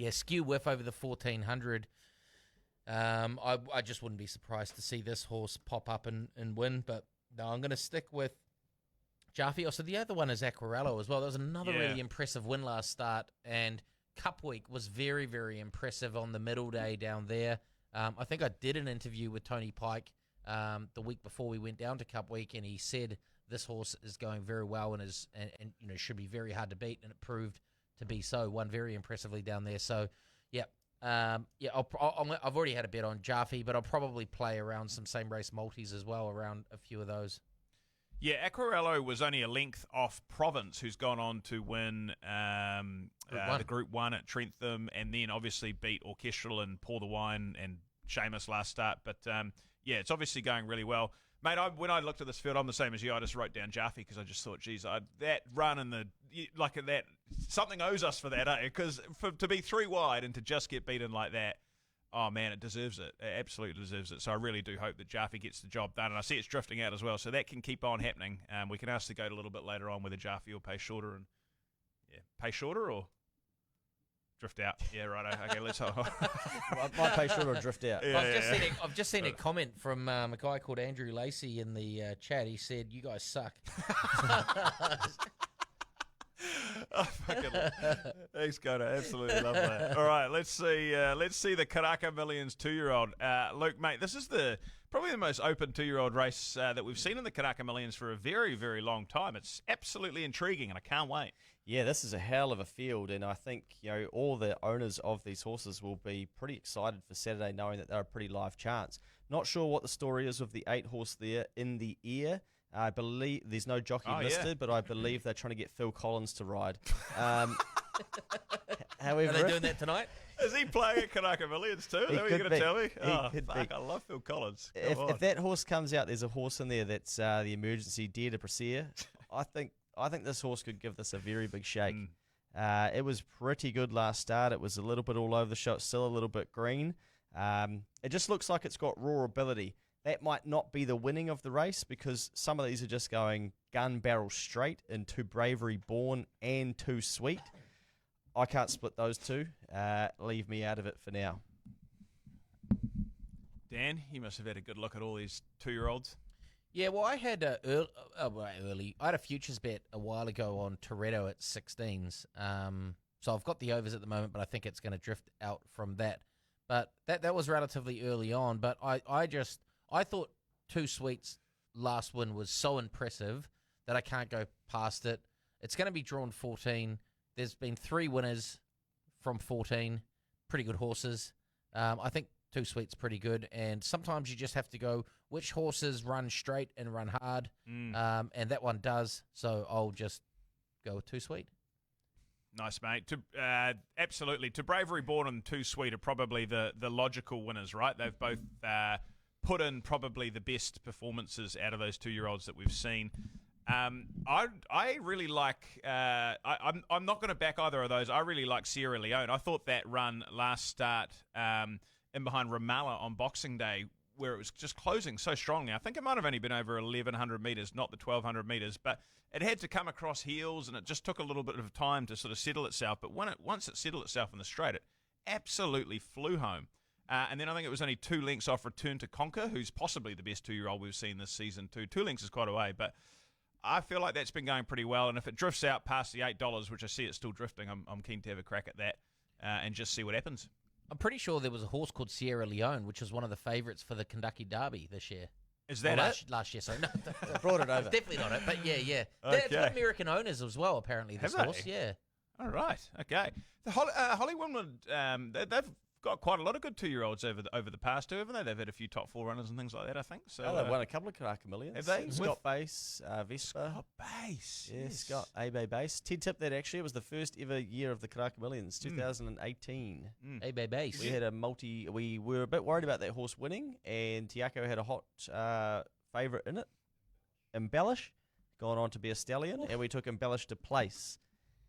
Skew Whiff over the 1400. I just wouldn't be surprised to see this horse pop up and win, but no, I'm going to stick with Jaffe. Also, the other one is Aquarello as well. That was another really impressive win last start, and Cup Week was very, very impressive on the middle day down there. I think I did an interview with Tony Pike the week before we went down to Cup Week, and he said this horse is going very well and should be very hard to beat, and it proved to be so. Won very impressively down there. So, yeah. I've already had a bet on Jaffe, but I'll probably play around some same race multis as well around a few of those. Yeah, Aquarello was only a length off Province, who's gone on to win the Group 1 at Trentham, and then obviously beat Orchestral and Pour the Wine and Seamus last start. But it's obviously going really well. Mate, when I looked at this field, I'm the same as you. I just wrote down Jaffe because I just thought, geez, that run and that something owes us for that, because to be 3 wide and to just get beaten like that, oh man, it deserves it. It absolutely deserves it. So I really do hope that Jaffe gets the job done, and I see it's drifting out as well, so that can keep on happening. We can ask the goat a little bit later on whether Jaffe will pay shorter or drift out. Yeah, right. Okay, let's hold on. Might pay short or drift out. I've just seen a comment from a guy called Andrew Lacey in the chat. He said, "You guys suck." Thanks, Coda. Absolutely love that. All right, let's see the Karaka Millions 2-year-old. Luke, mate, this is probably the most open 2-year-old race that we've seen in the Karaka Millions for a very, very long time. It's absolutely intriguing, and I can't wait. Yeah, this is a hell of a field, and I think all the owners of these horses will be pretty excited for Saturday, knowing that they're a pretty live chance. Not sure what the story is with the 8 horse there in the air. I believe there's no jockey listed, but I believe they're trying to get Phil Collins to ride. However, are they doing that tonight? Is he playing at Karaka Millions too? Is that what you're going to tell me? I love Phil Collins. If that horse comes out, there's a horse in there that's the emergency Dare de Brassier. I think this horse could give this a very big shake. It was pretty good last start. It was a little bit all over the show. It's still a little bit green. It just looks like it's got raw ability. That might not be the winning of the race because some of these are just going gun barrel straight into Bravery Born and Too Sweet. I can't split those two. Leave me out of it for now. Dan, you must have had a good look at all these 2-year-olds. Yeah, well, I had early. I had a futures bet a while ago on Toretto at 16s. So I've got the overs at the moment, but I think it's going to drift out from that. But that was relatively early on. But I thought Too Sweet's last win was so impressive that I can't go past it. It's going to be drawn 14. There's been 3 winners from 14. Pretty good horses. I think 2 Sweet's pretty good, and sometimes you just have to go which horses run straight and run hard, and that one does. So I'll just go with 2 Sweet. Nice, mate. Absolutely. To Bravery Born and 2 Sweet are probably the logical winners, right? They've both put in probably the best performances out of those 2-year-olds that we've seen. I really like. I'm not going to back either of those. I really like Sierra Leone. I thought that run last start in behind Ramallah on Boxing Day, where it was just closing so strongly. I think it might have only been over 1,100 metres, not the 1,200 metres, but it had to come across heels, and it just took a little bit of time to sort of settle itself. But once it settled itself in the straight, it absolutely flew home. And then I think it was only 2 lengths off Return to Conquer, who's possibly the best 2-year-old we've seen this season too. 2 lengths is quite a way, but I feel like that's been going pretty well. And if it drifts out past the $8, which I see it's still drifting, I'm keen to have a crack at that and just see what happens. I'm pretty sure there was a horse called Sierra Leone, which was one of the favourites for the Kentucky Derby this year. Is that it? Last year, sorry. No, Brought it over. definitely not it, but yeah. Okay. They've got American owners as well, apparently, this Have they? horse. Yeah. All right. Okay. The Hollywood, they've got quite a lot of good 2-year-olds over the past 2, haven't they? They've had a few top 4 runners and things like that, I think. So They've won a couple of Karaka Millions. Have they? Scott Base, Vespa. Scott Base. Yeah, Yes. Scott A-Bay Base. Ted tipped that actually. It was the first ever year of the Karaka Millions, 2018. Hey, base. We had we were a bit worried about that horse winning, and Tiako had a hot favourite in it, Embellish, gone on to be a stallion, and we took Embellish to place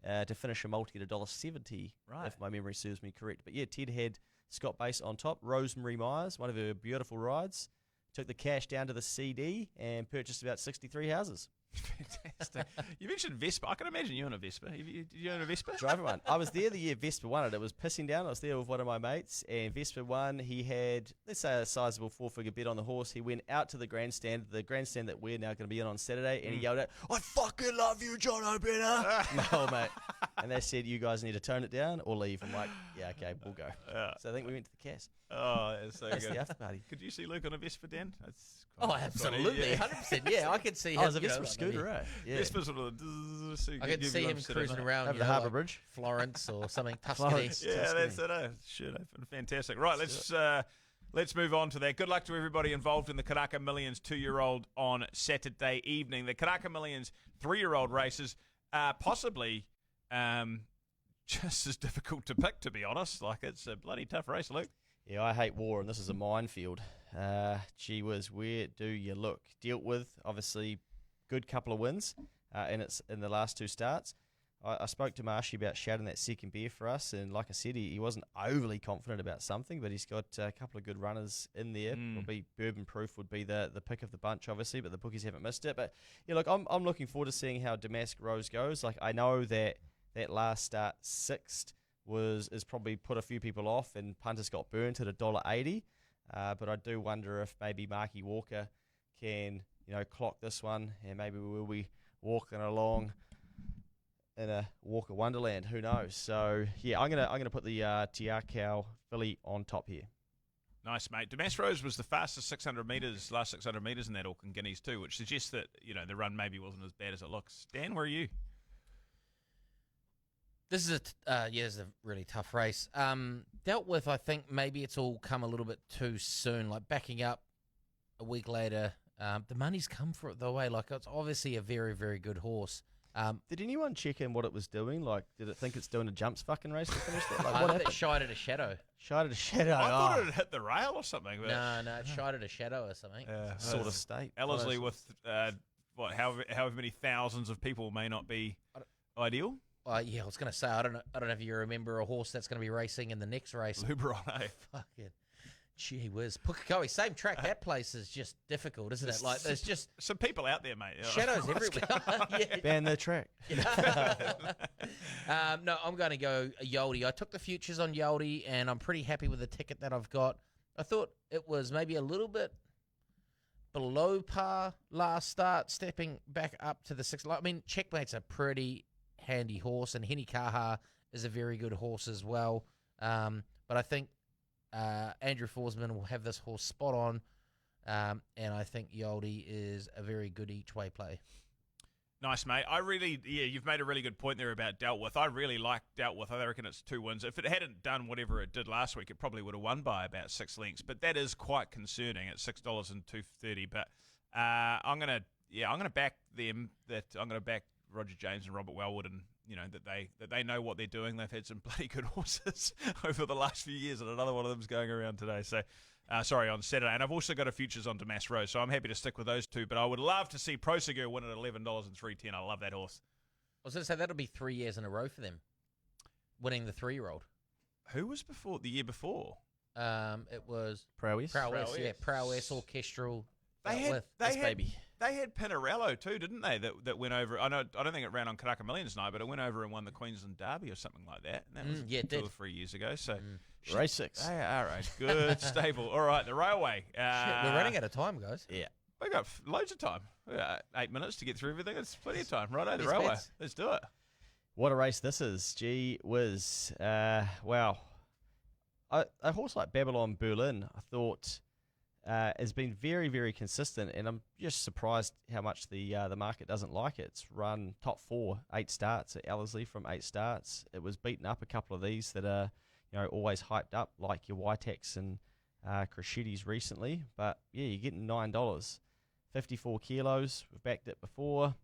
to finish a multi at $1.70, Right. if my memory serves me correct. But yeah, Ted had Scott Base on top, Rosemary Myers, one of her beautiful rides, took the cash down to the CD and purchased about 63 houses. Fantastic. You mentioned Vespa. I can imagine you on a Vespa. Did you own a Vespa? Driver one. I was there the year Vespa won it. It was pissing down. I was there with one of my mates, and Vespa won. He had, let's say, a sizable 4-figure bet on the horse. He went out to the grandstand that we're now going to be in on Saturday, and he yelled out, "I fucking love you, John O'Brien." No, mate. And they said, "You guys need to tone it down or leave." I'm like, "Yeah, okay, we'll go." So I think we went to the Cass. Oh, that's so That's good. the after party. Could you see Luke on a Vespa, Dan? Oh, absolutely. 100%. Yeah, I could see him. Oh, it was a you know, Vespa scooter, maybe- right? Yeah. Vespa sort of. So I could see him cruising around Over you the know, Harbour like Bridge. Florence or something. Tuscany. Florence. Yeah, that's it. Should have been fantastic. Right, let's move on to that. Good luck to everybody involved in the Karaka Millions 2-year-old on Saturday evening. The Karaka Millions 3-year-old races are possibly just as difficult to pick, to be honest. Like, it's a bloody tough race, Luke. Yeah, I hate war, and this is a minefield. Gee whiz, where do you look? Dealt with, obviously, good couple of wins in the last 2 starts. I spoke to Marshy about shouting that second beer for us, and like I said, he wasn't overly confident about something, but he's got a couple of good runners in there. Probably Bourbon Proof would be the pick of the bunch, obviously, but the bookies haven't missed it. But yeah, look, I'm looking forward to seeing how Damask Rose goes. Like, I know that last start 6th is probably put a few people off, and punters got burnt at $1.80. But I do wonder if maybe Marky Walker can, clock this one, and maybe we'll be walking along in a Walker Wonderland. Who knows? So yeah, I'm gonna put the Tiakau filly on top here. Nice, mate. Damask Rose was the fastest 600 metres, last 600 metres in that Auckland Guineas too, which suggests that the run maybe wasn't as bad as it looks. Dan, where are you? This is a really tough race. Dealt with, I think maybe it's all come a little bit too soon. Like backing up a week later, the money's come for it the way. Like it's obviously a very, very good horse. Did anyone check in what it was doing? Like, did it think it's doing a jumps fucking race to finish that? Like, I what think it happened? shied at a shadow. Shied at a shadow. I thought it had hit the rail or something. But No, it shied at a shadow or something. sort of state. Ellerslie with however many thousands of people may not be ideal. Yeah, I was going to say, I don't know if you remember a horse that's going to be racing in the next race. Luberon, eh? Fucking gee whiz. Pukekohe, same track. That place is just difficult, isn't it? Like, there's just some people out there, mate. shadows everywhere. Yeah. Ban the track. No, I'm going to go Yaldi. I took the futures on Yaldi, and I'm pretty happy with the ticket that I've got. I thought it was maybe a little bit below par last start, stepping back up to the 6th. I mean, Checkmate's a pretty handy horse, and Henny Kaha is a very good horse as well. But I think Andrew Forsman will have this horse spot on, and I think Yaldi is a very good each-way play. Nice, mate. You've made a really good point there about Dealt With. I really like Dealt With. I reckon it's 2 wins. If it hadn't done whatever it did last week, it probably would have won by about 6 lengths. But that is quite concerning at $6 and $2.30. But I'm gonna back them. I'm gonna back Roger James and Robert Wellwood, and that they know what they're doing. They've had some bloody good horses over the last few years, and another one of them's going around today. So. On Saturday. And I've also got a futures on Damas Rose, so I'm happy to stick with those two. But I would love to see Prosegur win at $11 and $3.10. I love that horse. I was going to say that'll be 3 years in a row for them, winning the 3-year-old. Who was the year before? It was Prowess. Prowess, Orchestral. They had Pinarello too, didn't they? That went over. I don't think it ran on Karaka Millions night, but it went over and won the Queensland Derby or something like that. And that was it 2 did. or 3 years ago. So Race 6. All right, good stable. All right, the railway. Shit, we're running out of time, guys. Yeah. We got loads of time. We got 8 minutes to get through everything. It's plenty of time. Righto, the Best railway. bets. Let's do it. What a race this is. Gee whiz. Wow. A horse like Babylon Berlin, I thought, has been very, very consistent, and I'm just surprised how much the market doesn't like it. It's run top 4, 8 starts at Ellerslie from 8 starts. It was beaten up a couple of these that are always hyped up, like your Whitex and Crescettis recently. But yeah, you're getting $9, 54 kilos. We've backed it before.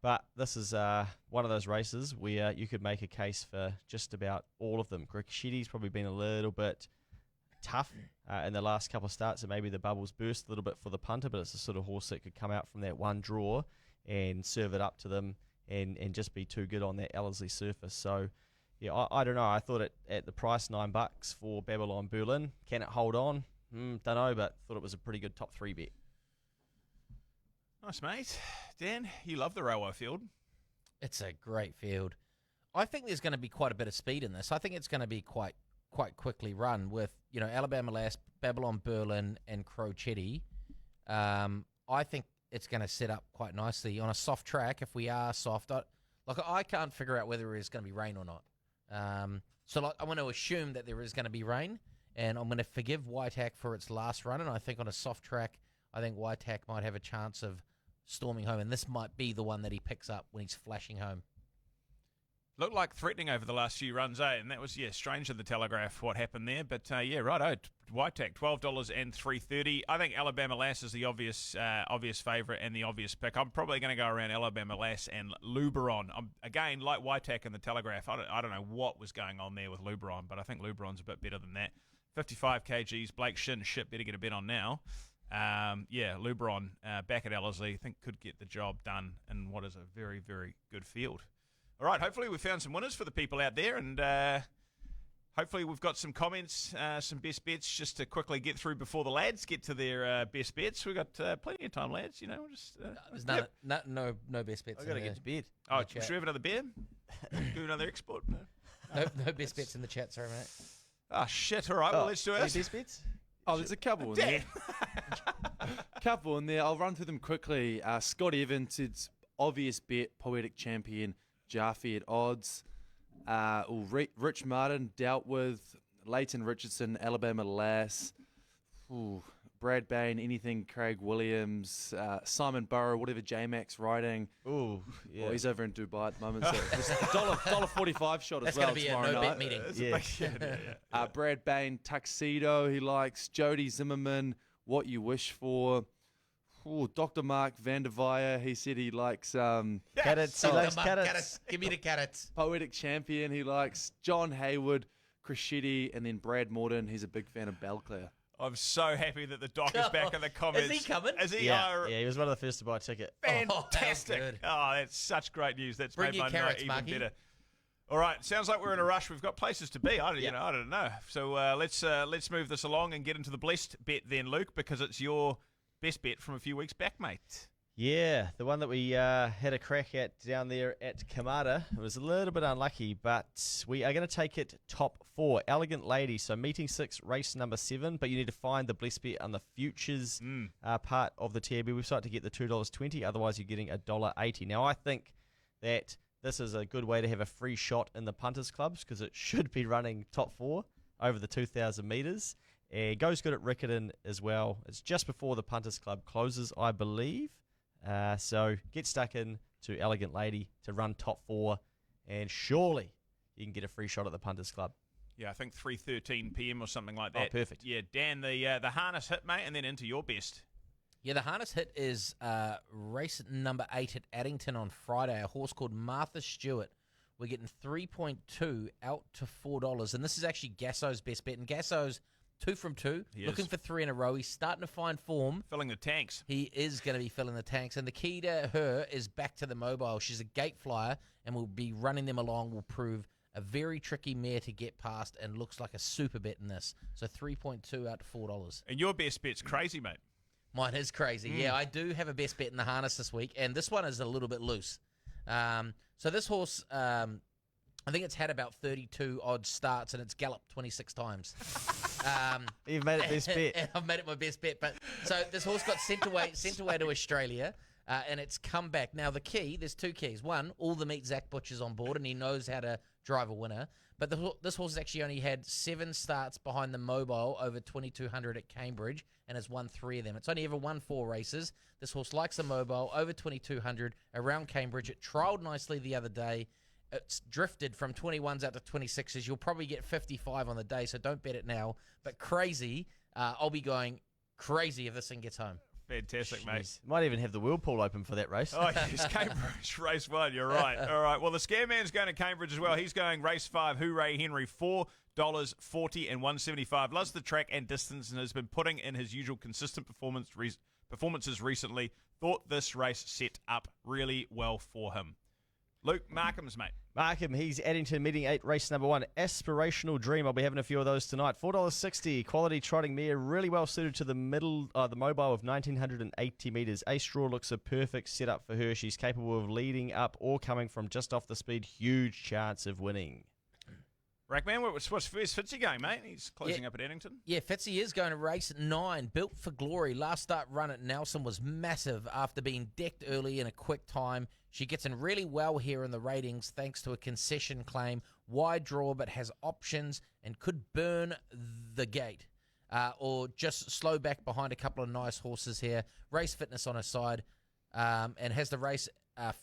But this is one of those races where you could make a case for just about all of them. Crescetti's probably been a little bit tough in the last couple of starts, and maybe the bubbles burst a little bit for the punter, but it's the sort of horse that could come out from that one draw and serve it up to them and just be too good on that Ellerslie surface. So, yeah, I don't know. I thought at the price, $9 for Babylon Berlin. Can it hold on? Don't know, but thought it was a pretty good top 3 bet. Nice, mate. Dan, you love the railway field. It's a great field. I think there's going to be quite a bit of speed in this. I think it's going to be quite quickly run with, Alabama Last, Babylon Berlin, and Crocetti. I think it's going to set up quite nicely on a soft track. If we are soft, I can't figure out whether there's going to be rain or not. So I want to assume that there is going to be rain, and I'm going to forgive Whitehack for its last run. And I think on a soft track, I think Whitehack might have a chance of storming home, and this might be the one that he picks up when he's flashing home. Looked like threatening over the last few runs, and that was, strange in the Telegraph what happened there. But, righto, Whitehack, $12 and $3.30. I think Alabama Lass is the obvious favourite and the obvious pick. I'm probably going to go around Alabama Lass and Luberon. Again, like Whitehack in the Telegraph, I don't know what was going on there with Luberon, but I think Luberon's a bit better than that. 55 kgs, Blake Shin, better get a bet on now. Luberon back at Ellerslie, I think could get the job done in what is a very, very good field. All right, hopefully we've found some winners for the people out there, and hopefully we've got some comments, some best bets just to quickly get through before the lads get to their best bets. We've got plenty of time, lads. We'll just There's no best bets. I've got to get to bed. Oh, should we have another beer? Do another export? No best bets in the chat, sorry, mate. Oh, shit. All right, well, let's do it. Best bets? Oh, there's a couple in there. Couple in there. I'll run through them quickly. Scott Evans, it's obvious bet, Poetic Champion, Jaffe at odds. Rich Martin dealt with Leighton Richardson, Alabama Lass. Brad Bain, anything Craig Williams, Simon Burrow, whatever J-Max riding. Ooh, yeah. Well, he's over in Dubai at the moment, so just $1.45 shot That's as well going to be a tomorrow no night. bet meeting. Yeah. Brad Bain, Tuxedo, he likes. Jody Zimmerman, What You Wish For. Dr. Mark Vanderveer, he said he likes Carrots. He likes carrots. Give me the carrots. Poetic Champion, he likes. John Hayward, Crescetti, and then Brad Morton, he's a big fan of Belclair. I'm so happy that the doc is back in the comments. Is he coming? Is he? Yeah, he was one of the first to buy a ticket. Fantastic. good. Oh, that's such great news. That's Bring made your my night carrots, even Marky. better. All right, sounds like we're in a rush. We've got places to be. I don't know. So let's move this along and get into the blessed bet then, Luke, because it's your best bet from a few weeks back, mate. Yeah, the one that we had a crack at down there at Kamada. It was a little bit unlucky, but we are going to take it top 4. Elegant Lady, so meeting 6, race number 7, but you need to find the blessed bet on the futures part of the TAB website to get the $2.20. Otherwise, you're getting $1.80. Now, I think that this is a good way to have a free shot in the punters clubs because it should be running top 4 over the 2,000 metres. It goes good at Riccarton as well. It's just before the punters club closes, I believe. So get stuck in, to Elegant Lady to run top 4, and surely you can get a free shot at the Punters Club. Yeah, I think 3:13 p.m. or something like that. Oh, perfect. Yeah, Dan, the harness hit, mate, and then into your best. Yeah, the harness hit is race number 8 at Addington on Friday. A horse called Martha Stewart. We're getting 3.2 out to $4, and this is actually Gasso's best bet. And Gasso's 2 from 2, looking for 3 in a row. He's starting to find form. Filling the tanks. He is going to be filling the tanks, and the key to her is back to the mobile. She's a gate flyer, and will be running them along. Will prove a very tricky mare to get past, and looks like a super bet in this. So 3.2 out to $4. And your best bet's crazy, mate. Mine is crazy. Yeah, I do have a best bet in the harness this week, and this one is a little bit loose. So this horse, I think it's had about 32 odd starts, and it's galloped 26 times. You've made it best bet. And I've made it my best bet. But so this horse got sent away to Australia, and it's come back. Now the key, there's 2 keys. One, all the meat Zach Butcher's on board, and he knows how to drive a winner. But this horse has actually only had 7 starts behind the mobile over 2,200 at Cambridge, and has won 3 of them. It's only ever won 4 races. This horse likes the mobile over 2,200 around Cambridge. It trialled nicely the other day. It's drifted from 21s out to 26s. You'll probably get 55 on the day, so don't bet it now. But crazy, I'll be going crazy if this thing gets home. Fantastic, mate. Might even have the wheel pool open for that race. Oh, yes, Cambridge, race 1, you're right. All right, well, the Scare Man's going to Cambridge as well. He's going race 5, Hooray Henry, $4.40 and $1.75. Loves the track and distance and has been putting in his usual consistent performances recently. Thought this race set up really well for him. Luke, Markham's, mate. Markham, he's Addington meeting 8, race number 1. Aspirational Dream. I'll be having a few of those tonight. $4.60. Quality trotting mare, really well suited to the the mobile of 1,980 metres. A Straw looks a perfect setup for her. She's capable of leading up or coming from just off the speed. Huge chance of winning. Rackman, where's Fitzy going, mate? He's closing up at Addington. Yeah, Fitzy is going to race 9, Built for Glory. Last start run at Nelson was massive after being decked early in a quick time. She gets in really well here in the ratings thanks to a concession claim. Wide draw, but has options and could burn the gate or just slow back behind a couple of nice horses here. Race fitness on her side and has the race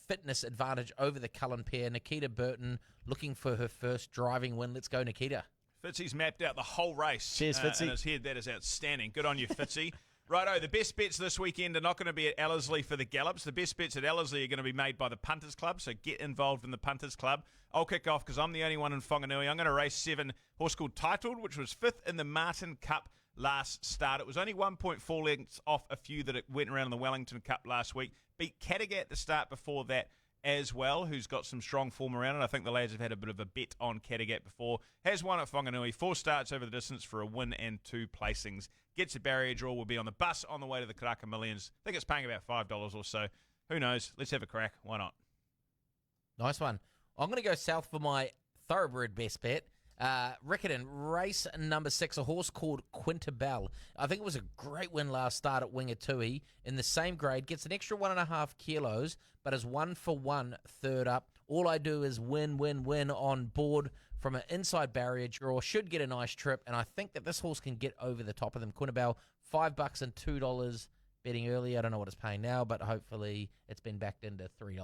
fitness advantage over the Cullen pair. Nikita Burton looking for her first driving win. Let's go, Nikita. Fitzy's mapped out the whole race. Cheers, Fitzy. In his head. That is outstanding. Good on you, Fitzy. Righto, the best bets this weekend are not going to be at Ellerslie for the Gallops. The best bets at Ellerslie are going to be made by the Punters Club, so get involved in the Punters Club. I'll kick off because I'm the only one in Whanganui. I'm going to race 7, horse called Titled, which was 5th in the Martin Cup last start. It was only 1.4 lengths off a few that it went around in the Wellington Cup last week. Beat Kattegat at the start before that as well, who's got some strong form around it. I think the lads have had a bit of a bet on Kattegat before. Has won at Whanganui, 4 starts over the distance for a win and 2 placings. Gets a barrier draw, will be on the bus on the way to the Karaka Millions. I think it's paying about $5 or so. Who knows? Let's have a crack. Why not? Nice one. I'm going to go south for my thoroughbred best bet. Riccarton, race number 6, a horse called Quintabelle. I think it was a great win last start at Wingatui in the same grade. Gets an extra 1.5 kilos, but is 1-for-1 third up. All I do is win on board from an inside barrier draw. Should get a nice trip, and I think that this horse can get over the top of them. Quintabelle, $5 and $2 betting early. I don't know what it's paying now, but hopefully it's been backed into $3.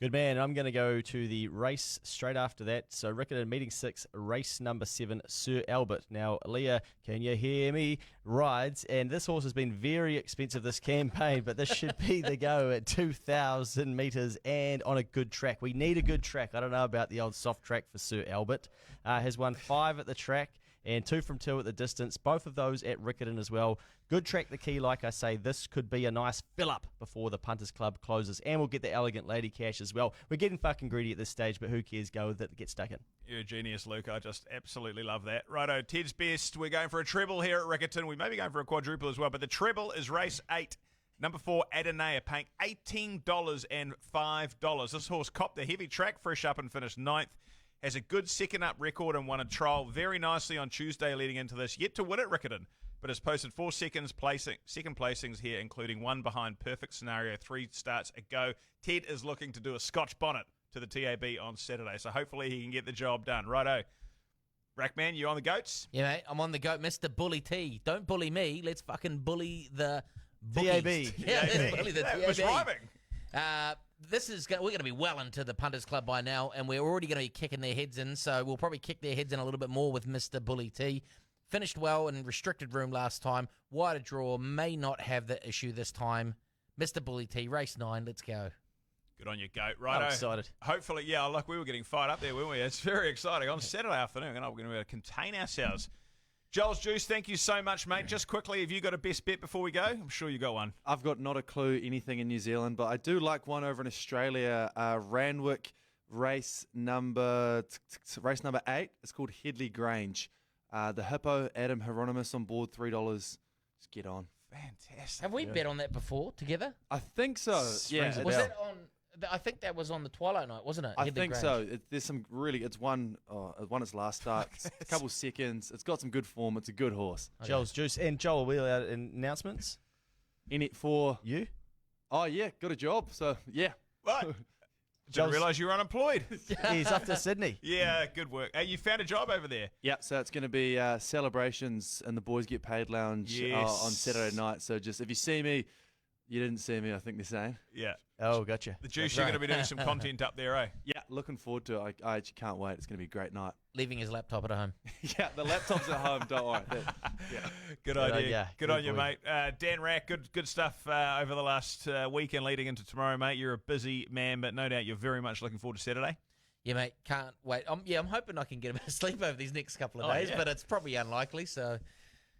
Good man. I'm going to go to the race straight after that. So Riccarton meeting 6, race number 7, Sir Albert. Now, Leah, can you hear me? Rides, and this horse has been very expensive this campaign, but this should be the go at 2,000 metres and on a good track. We need a good track. I don't know about the old soft track for Sir Albert. Has won 5 at the track and 2 from 2 at the distance. Both of those at Riccarton as well. Good track, the key, like I say. This could be a nice fill-up before the Punters Club closes. And we'll get the Elegant Lady cash as well. We're getting fucking greedy at this stage, but who cares? Go with it. Get stuck in. You're a genius, Luke. I just absolutely love that. Righto, Ted's best. We're going for a treble here at Riccarton. We may be going for a quadruple as well, but the treble is race 8. Number 4, Adonea, paying $18 and $5. This horse copped the heavy track, fresh up and finished 9th. Has a good second-up record and won a trial very nicely on Tuesday leading into this. Yet to win at Riccarton, but has posted 4 second placings here, including 1 behind Perfect Scenario 3 starts ago. Ted is looking to do a Scotch bonnet to the TAB on Saturday, so hopefully he can get the job done. Righto. Rackman, you on the goats? Yeah, mate, I'm on the goat, Mr. Bully T. Don't bully me. Let's fucking bully the TAB. bookies. Yeah, let's bully the TAB. Was rhyming. we're going to be well into the Punters Club by now, and we're already going to be kicking their heads in, so we'll probably kick their heads in a little bit more with Mr. Bully T. Finished well in restricted room last time. Wider draw, may not have the issue this time. Mr. Bully T, race 9, let's go. Good on you, goat. Right, I'm excited. Hopefully, yeah, look, we were getting fired up there, weren't we? It's very exciting. On Saturday afternoon, and we're going to be able to contain ourselves. Joel's Juice, thank you so much, mate. Just quickly, have you got a best bet before we go? I'm sure you got one. I've got not a clue anything in New Zealand, but I do like one over in Australia. Randwick race number 8. It's called Headley Grange. The Hippo, Adam Hieronymus on board, $3. Just get on. Fantastic. Have we bet on that before together? I think so. Yeah. Was that on... I think that was on the Twilight Night, wasn't it? I Headley think Grange. so. There's some really. It won its last start. It's a couple seconds. It's got some good form. It's a good horse. Okay. Joel's Juice. And Joel, we allowed announcements? In it for You? Oh yeah, got a job. So yeah. What? Didn't realise you were unemployed. He's off to Sydney. Yeah, good work. Hey, you found a job over there. Yeah, so it's going to be celebrations in the Boys Get Paid Lounge Yes. on Saturday night. So just if you see me, you didn't see me, I think they're saying. Yeah. Oh, gotcha. The Juice, you're going to be doing some content up there, eh? Yeah, looking forward to it. I actually can't wait. It's going to be a great night. Leaving his laptop at home. Yeah, the laptop's at home. Don't worry. Good idea. Good on you, mate. Dan Rack, good stuff over the last week and leading into tomorrow, mate. You're a busy man, but no doubt you're very much looking forward to Saturday. Yeah, mate, can't wait. I'm hoping I can get a bit of sleep over these next couple of days, yeah. but it's probably unlikely, so...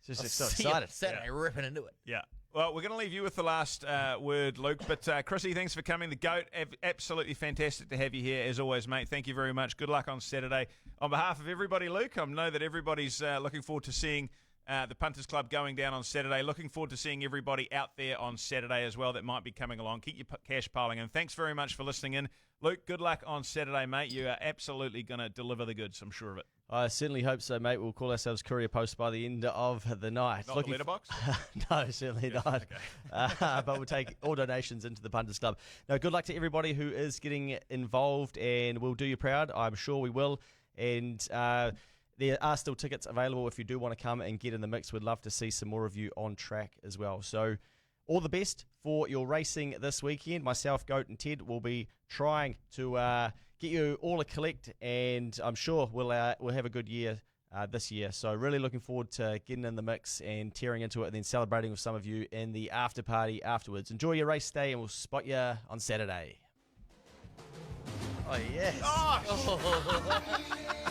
Just I'll so see you excited. Saturday, ripping into it. Yeah. Well, we're going to leave you with the last word, Luke. But Chrissy, thanks for coming. The GOAT, absolutely fantastic to have you here as always, mate. Thank you very much. Good luck on Saturday. On behalf of everybody, Luke, I know that everybody's looking forward to seeing the Punters Club going down on Saturday. Looking forward to seeing everybody out there on Saturday as well that might be coming along. Keep your cash piling in. Thanks very much for listening in. Luke, good luck on Saturday, mate. You are absolutely going to deliver the goods, I'm sure of it. I certainly hope so, mate. We'll call ourselves Courier Post by the end of the night. Not the letterbox? No, certainly not. But we'll take all donations into the Punters Club. No, good luck to everybody who is getting involved, and we'll do you proud. I'm sure we will. And there are still tickets available if you do want to come and get in the mix. We'd love to see some more of you on track as well. So all the best for your racing this weekend. Myself, Goat, and Ted will be trying to get you all a collect, and I'm sure we'll have a good year this year. So really looking forward to getting in the mix and tearing into it and then celebrating with some of you in the after party afterwards. Enjoy your race day, and we'll spot you on Saturday. Oh, yes. Oh!